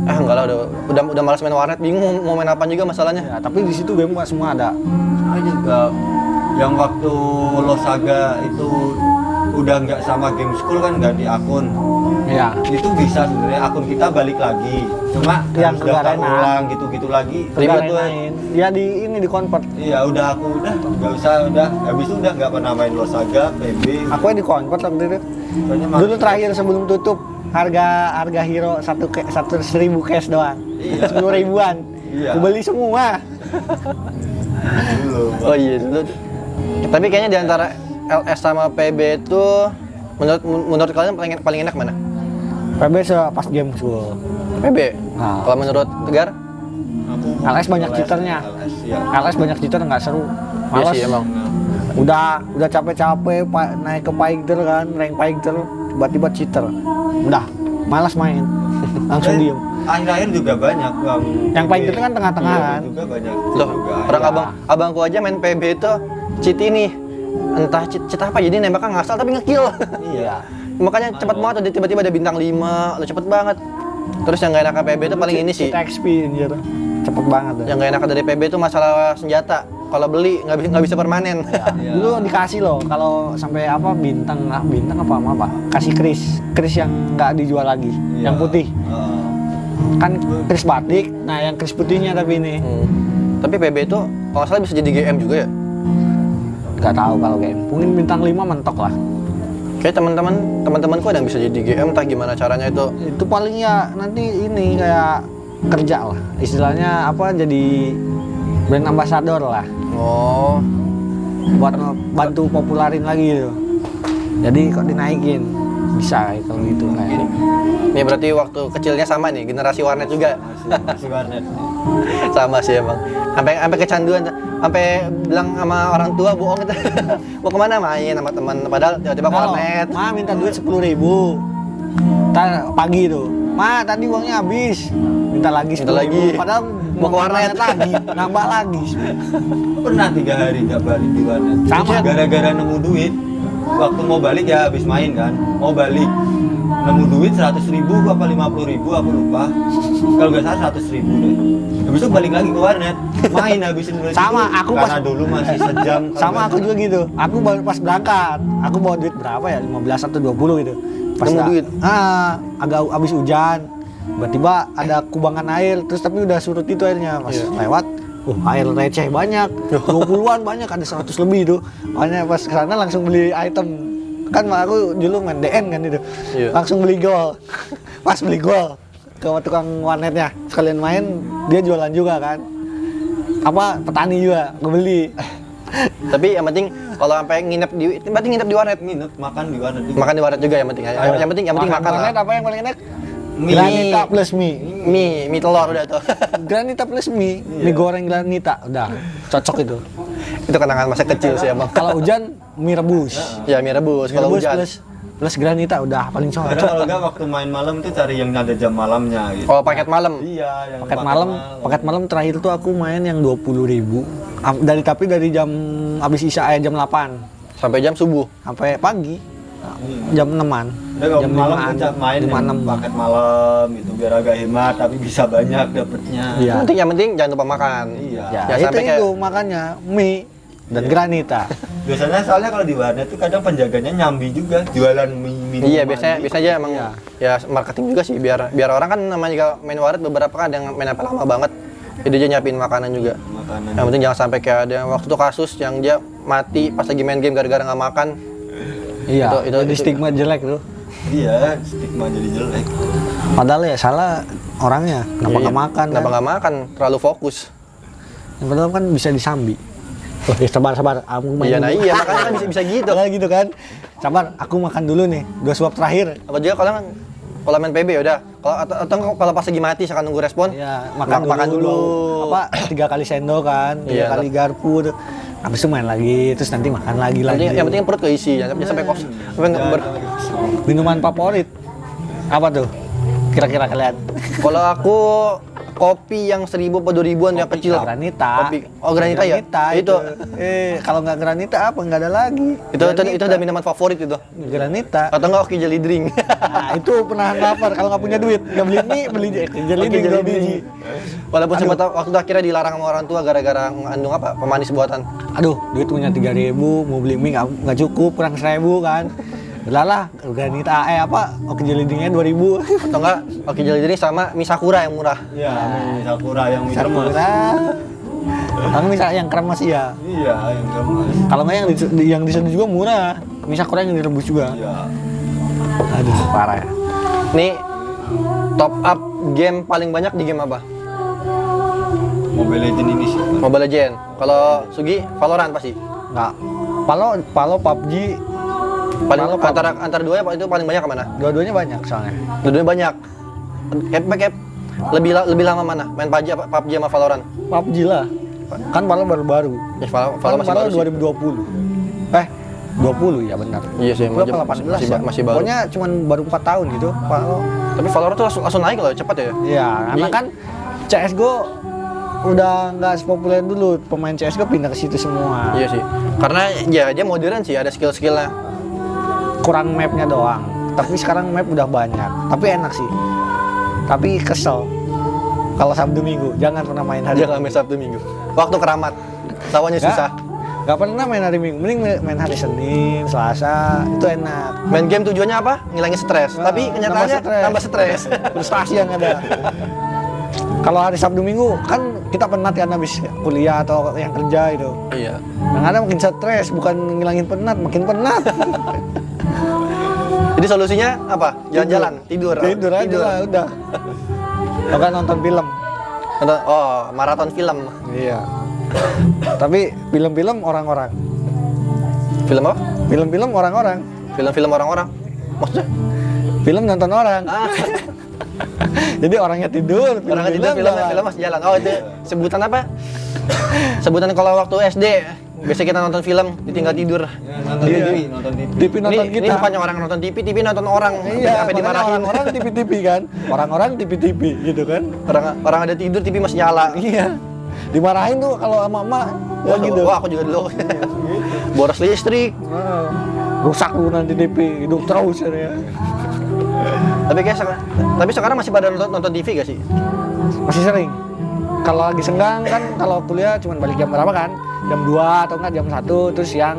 Enggak lah, udah malas main Waret, bingung mau main apa juga masalahnya. Ya, tapi di situ game nggak semua ada. Saya juga yang waktu Losaga itu udah nggak sama Game School kan ganti akun. Ya. Itu bisa sebenarnya akun kita balik lagi. Cuma Yang harus daftar Garena. ulang gitu-gitu lagi. Ribet Ribet. main. Ya di ini di convert. Iya udah nggak usah udah. Habis itu udah nggak pernah main Losaga, PB. Aku yang di convert waktu itu. Soalnya Dulu terakhir sebelum tutup harga hero 1.000 cash doang. Iya. 10.000-an. Iya. Aku beli semua. dulu. Oh iya, dulu. Tapi kayaknya di antara LS sama PB itu menurut kalian paling enak mana? PB pas game school. PB. Nah. Kalau menurut Tegar? Aku LS banyak cheaternya. LS, ya. LS banyak cheater nggak seru. Iya Males. sih emang. Udah capek-capek naik ke Paigter kan, rank Paigter, tiba-tiba cheater. Udah, malas main. Langsung Dan diem. Akhir-akhir juga banyak Yang Paigter kan tengah-tengah Iya, kan. juga banyak. Loh, juga. orang Iya. abangku aja main PB itu cheat ini. entah cheat apa jadi nembaknya ngasal tapi ngekill. Iya. Makanya cepat banget tuh, dia tiba-tiba ada bintang 5, udah cepet banget. Terus yang gak enak PB itu paling ini sih. Cheat XP anjir. Cepet banget. Yang gak enak dari PB itu masalah senjata. Kalau beli nggak bisa permanen. Iya. Dulu dikasih loh kalau sampai apa bintang apa kasih kris yang nggak dijual lagi, Iya. yang putih Heeh. kan kris batik, nah yang kris putihnya tapi ini Tapi PB itu kalau nggak salah bisa jadi GM juga ya. nggak tahu kalau game mungkin bintang 5 mentok lah. Kayak teman-temanku ada yang bisa jadi GM, entah gimana caranya itu. Itu paling ya nanti ini kayak kerja lah istilahnya apa jadi brand ambassador lah Oh, buat bantu popularin lagi gitu. Jadi kok dinaikin bisa kayak kalau gitu kayak. ini berarti waktu kecilnya sama nih, generasi warnet juga. Masih warnet. Sama sih emang. Sampai kecanduan, sampai bilang sama orang tua bohong gitu. Mau kemana main sama teman, padahal tiba-tiba ke warnet. Ma minta duit 10.000. Ntar pagi tuh. Ma tadi uangnya habis. Minta lagi 10.000. Minta lagi. Padahal Mau ke warnet lagi, nambah lagi. Pernah 3 hari nggak balik di warnet. Sama. Gara-gara nemu duit. Waktu mau balik ya habis main kan. Mau balik nemu duit 100.000 apa 50.000 aku lupa. Kalau nggak salah 100.000 deh. Habis itu balik lagi ke warnet. Main habisin duit. Sama, itu. aku Karena pas- dulu masih sejam. Sama aku juga gitu. Aku baru pas berangkat. Aku bawa duit berapa ya? 15 atau 20 gitu. Pas Nemu dah- duit? agak habis hujan. Tiba-tiba ada kubangan air, terus tapi udah surut itu airnya. Pas lewat, air receh banyak. 20-an banyak, ada 100 lebih tuh. Makanya pas kesana langsung beli item. Kan aku dulu main DN kan itu. Iya. Langsung beli gol. Pas beli gol ke tukang warnetnya. Sekalian main, dia jualan juga kan. Apa petani juga, gue beli. Tapi yang penting kalau sampai nginep di, berarti nginep di warnet. Nginep makan di warnet juga. Makan di warnet juga yang penting. Yang penting makan warnet lah. apa yang paling enak? Mie. Granita plus mie. Mie telur udah tuh. Granita plus mie. Mie goreng granita. Udah, cocok itu. Itu kenangan masa kecil sih emang. Kalau hujan, mie rebus. Ya mie rebus Mie kalau rebus hujan. plus granita udah paling Kadang cocok. kalau nggak waktu main malam tuh cari yang ada jam malamnya gitu. Oh, paket malam. Iya, yang Paket malam terakhir tuh aku main yang 20.000. Tapi dari jam habis isya jam 8 Sampai jam subuh. sampai pagi. Jam 6-an. Udah kalau Jam malam 5-an, tuh main yang 5-6. paket malam gitu biar agak hemat tapi bisa banyak dapetnya. Iya. Yang penting jangan lupa makan. Iya. Ya, Ya, itu sampai kayak- itu makanya mie dan granita. Biasanya soalnya kalau di warnet tuh kadang penjaganya nyambi juga jualan mie. Iya, biasanya aja emang Iya. ya marketing juga sih biar orang kan namanya juga main warnet beberapa kan ada yang main apa lama banget. Jadi dia nyiapin makanan juga. Makanan. Yang penting jangan sampai kayak ada yang waktu itu kasus yang dia mati pas lagi main game gara-gara nggak makan. Iya, Itu- jadi stigma jelek tuh. Iya, stigma jadi jelek. Padahal ya salah orangnya, kenapa Iya, nggak makan? Kenapa Kan? nggak makan? Terlalu fokus. Yang padahal kan bisa disambi. Oke, sabar, aku main Iya, nah dulu. iya makanya kan bisa gitu. Padahal gitu kan. Sabar, aku makan dulu nih, 2 suap terakhir. Apa juga kalau main PB udah. Atau kalau pas lagi mati seakan nunggu respon. Iya, makan dulu. Apa 3 kali sendok kan, 3 Iya. kali garpu tuh. Habis itu main lagi, terus nanti makan lagi. Yang penting perut keisi, jangan sampai kos. Sampai nggak Minuman favorit apa tuh? Kira-kira kalian? Kalau aku kopi yang 1.000 atau 2.000-an yang kecil. Granita. Kopi. Oh, granita ya? Itu. Itu. Kalau nggak granita apa? Nggak ada lagi. Itu ada minuman favorit itu. Granita. Atau enggak oke jelly drink. Nah, itu penahan lapar kalau nggak punya duit. Nggak beli mie, beli jelly Oke, drink jelly 2 biji. Walaupun sempat waktu itu akhirnya dilarang sama orang tua gara-gara mengandung apa? Pemanis buatan. Aduh, duit punya 3.000, mau beli mie nggak cukup, kurang 1.000 kan. Udah lah, granita oke jelly drinknya 2.000. Atau enggak oke jelly drink sama mie sakura yang murah. Iya, mie sakura yang mie remas. Sakura. Kalau misalnya yang kremes iya. Iya, yang remas. Kalau nggak yang di sana juga murah. Mie sakura yang direbus juga. Iya. Aduh, parah ya. Nih top up game paling banyak di game apa? Mobile Legend ini sih. Mobile Legend. Kalau Sugi Valorant pasti. Nggak. Palo PUBG, Paling Kalau antara dua itu paling banyak kemana? dua-duanya banyak soalnya. Dua-duanya banyak. Cap. Lebih lama mana? Main PUBG sama Valorant? PUBG lah. Kan Palo baru-baru. Ya, Valorant Kan masih Palo baru sih. 2020. 20 ya benar. Iya sih, Gua 18 ya. masih baru. Pokoknya cuman baru 4 tahun gitu. Palo. Tapi Valorant tuh langsung naik loh, cepat ya. Iya, karena Jadi- kan CS:GO udah nggak sepopuler dulu. Pemain CS:GO pindah ke situ semua. Iya sih. Karena ya dia modern sih, ada skill-skillnya. Kurang mapnya doang. Tapi sekarang map udah banyak. Tapi enak sih. Tapi kesel kalau Sabtu Minggu. Jangan pernah main hari. Dia nggak main Sabtu Minggu. Waktu keramat, lawannya susah. Gak pernah main hari Minggu. Mending main hari Senin, Selasa. Itu enak. Main game tujuannya apa? Ngilangin stres. Tapi kenyataannya nambah stres. Frustasi yang ada. Kalau hari Sabtu Minggu kan kita penat kan habis kuliah atau yang kerja itu. Iya. Yang ada makin stres, bukan ngilangin penat, makin penat. Jadi solusinya apa? Jalan-jalan, tidur. Tidur aja lah, udah. Atau kan nonton film. Oh, maraton film. Iya. Tapi film-film orang-orang. Film apa? Film-film orang-orang. Film-film orang-orang. Maksudnya? Film nonton orang. Ah, Jadi orangnya tidur, orang tidur, film masih jalan. Oh, itu sebutan apa? Sebutan kalau waktu SD. Biasa kita nonton film, ditinggal tidur. Nonton Iya. TV, nonton TV. TV nonton Ini kita. bukannya orang nonton TV, TV nonton orang. Iya, Sampai makanya dimarahin. orang-orang TV-TV kan. Orang-orang TV-TV gitu kan. Orang ada tidur, TV masih nyala. Iya. Dimarahin tuh kalau sama emak ya Wah, gitu. wah, aku juga dulu. Boros listrik. Rusak lu nanti TV, hidup terus ya. Tapi sekarang masih pada nonton TV gak sih? Masih sering. Kalau lagi senggang kan, kalau kuliah cuma balik jam berapa kan? Jam 2 atau enggak jam 1, terus siang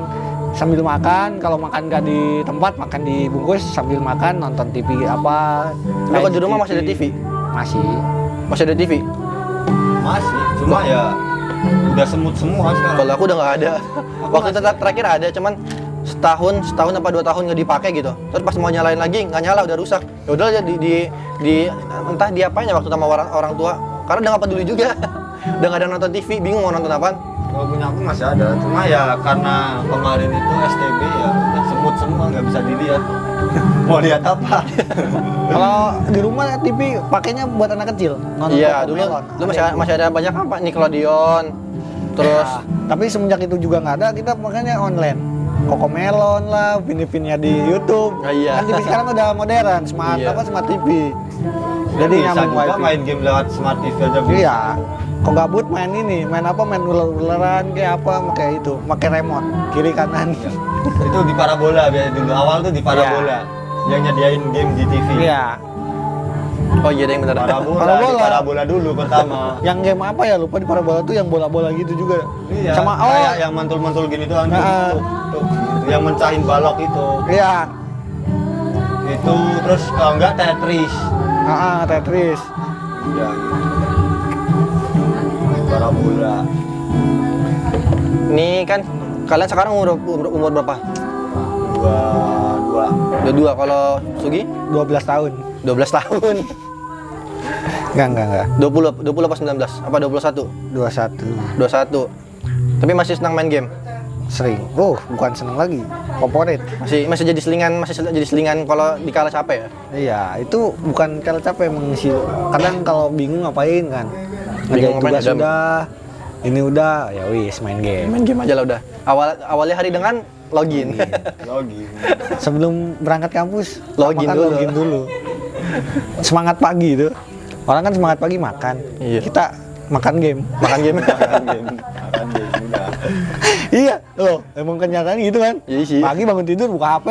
sambil makan, kalau makan nggak di tempat, makan di bungkus sambil makan, nonton TV apa. Tapi kalau di rumah masih ada TV? Masih. Masih ada TV? Masih, cuma ya udah semut semua sekarang. Kalau aku udah nggak ada. Waktu terakhir ada, cuman setahun apa 2 tahun nggak dipakai gitu. Terus pas mau nyalain lagi nggak nyala, udah rusak. Ya udah aja entah diapain ya waktu sama orang tua. Karena udah nggak peduli juga. Udah nggak ada nonton TV, bingung mau nonton apaan. Kalau punya aku masih ada, cuma ya karena kemarin itu STB ya udah semut semua, nggak bisa dilihat. Mau lihat apa? Kalau di rumah TV pakainya buat anak kecil. Nonton Iya, Cocomelon. dulu masih ada banyak apa? Nickelodeon. Terus Tapi semenjak itu juga nggak ada, kita makanya online. Cocomelon lah, Vini-Vini di YouTube. Ah, iya. Kan TV sekarang udah modern, smart Iya. smart TV. Jadi bisa nyambung juga wifi. main game lewat smart TV aja bisa. Iya. Kok gabut main ini, main apa? Main ular-ularan kayak apa? Pakai itu, pakai remote kiri kanan. Itu di parabola biasa dulu. Awal tuh di parabola. Yang nyediain game di TV. Iya. oh iya ada yang benar. Di parabola dulu pertama. Yang game apa ya? Lupa di parabola tuh yang bola-bola gitu juga. Iya. Sama kayak yang mantul-mantul gini doang. Nah, Tuh, yang mencahin balok itu. Iya. Itu terus kalau enggak Tetris. Tetris. Iya. Parabola. Nih kan kalian sekarang umur berapa? Dua. Udah 2. Kalau Sugi 12 tahun. 12 tahun. Enggak. 20 apa 19? Apa 21? 21. 21. Tapi masih senang main game. Sering. Oh, bukan seneng lagi. Favorit. Masih jadi selingan kalau dikala capek ya. Iya, itu bukan kalau capek mengisi. Kadang kalau bingung ngapain kan. Bingung Ngerjain ngapain, tugas ada- sudah. Ini udah, ya wis main game. Main game aja lah udah. Awalnya hari dengan login. Login. Sebelum berangkat kampus, Login makan dulu. login dulu. Semangat pagi itu. Orang kan semangat pagi makan. Iya. Kita makan game. Makan game. Makan game. Udah. Iya, loh, emang kenyataan gitu kan. Iya sih. Pagi bangun tidur buka HP,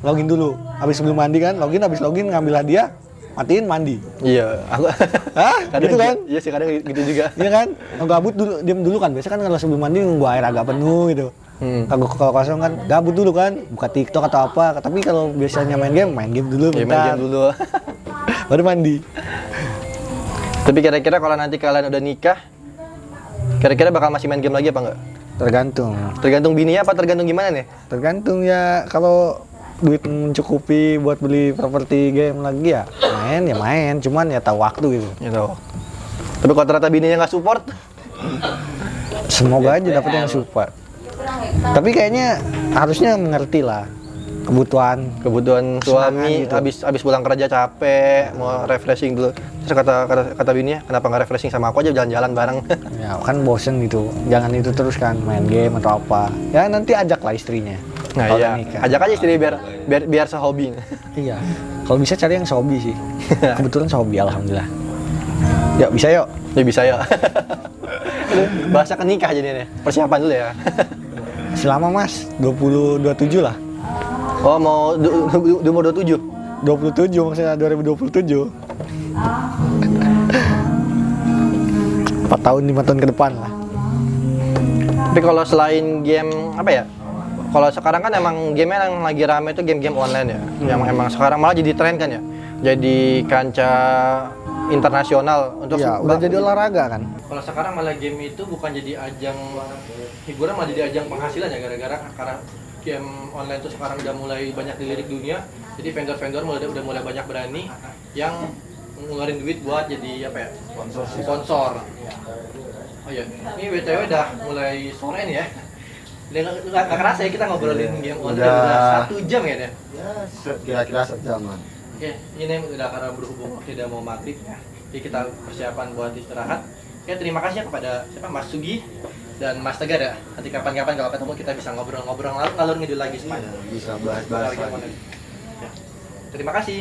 login dulu. Habis sebelum mandi kan, habis login ngambil hadiah, matiin mandi. Iya, aku Hah? Gitu kan? Iya sih kadang gitu juga. Iya kan? Gabut dulu, diam dulu kan. Biasa kan kalau sebelum mandi nunggu air agak penuh gitu. Kalau kosong kan, gabut dulu kan, buka TikTok atau apa. Tapi kalau biasanya main game dulu Iya, main bentar. game dulu. Baru mandi. Tapi kira-kira kalau nanti kalian udah nikah, kira-kira bakal masih main game lagi apa enggak? Tergantung. Tergantung bininya apa tergantung gimana nih? Tergantung ya, kalau duit mencukupi buat beli properti game lagi ya main, cuman ya tahu waktu gitu. Gitu. Tapi kalau ternyata bininya nggak support, Semoga aja dapet yang support. Tapi kayaknya harusnya mengerti lah kebutuhan. kebutuhan suami Kesenangan gitu. habis pulang kerja capek, mau refreshing dulu. Terus kata bininya, kenapa nggak refreshing sama aku aja jalan-jalan bareng? Ya kan bosen gitu. Jangan itu terus kan main game atau apa. Ya nanti ajaklah istrinya. Nah kalau iya, udah nikah. ajak aja istri biar sehobi. Iya. Kalau bisa cari yang sehobi sih. Kebetulan sehobi alhamdulillah. Yuk bisa yuk. Ya bisa ya. Bahasa ke nikah jadi nih. Persiapan dulu ya. Masih lama mas, 27 lah. Oh, mau di umur 27? 27 maksudnya 2027. 4 tahun, 5 tahun ke depan lah. Tapi kalau selain game apa ya? Kalau sekarang kan emang game yang lagi rame itu game-game online ya. Yang emang sekarang malah jadi tren kan ya. Jadi kancah internasional untuk Ya, udah jadi olahraga kan. Kalau sekarang malah game itu bukan jadi ajang hiburan, malah jadi ajang penghasilan ya, gara-gara karena game online itu sekarang udah mulai banyak dilirik dunia. Jadi vendor-vendor udah mulai banyak berani yang ngeluarin duit buat jadi apa ya? Sponsor. Oh iya, ini BTW udah mulai sore nih ya. Udah nggak kerasa ya kita ngobrolin game online udah 1 jam ya deh. Ya, kira-kira sejaman. Oke, ini udah karena berhubung waktu udah mau maghrib ya. Jadi kita persiapan buat istirahat. Oke, terima kasih ya kepada siapa Mas Sugi dan Mas Tegar ya. Nanti kapan-kapan kalau ketemu kita bisa ngobrol-ngobrol ngalur ngidul lagi sepanjang. Bisa bahas-bahas Game lagi. online. Ya. Terima kasih.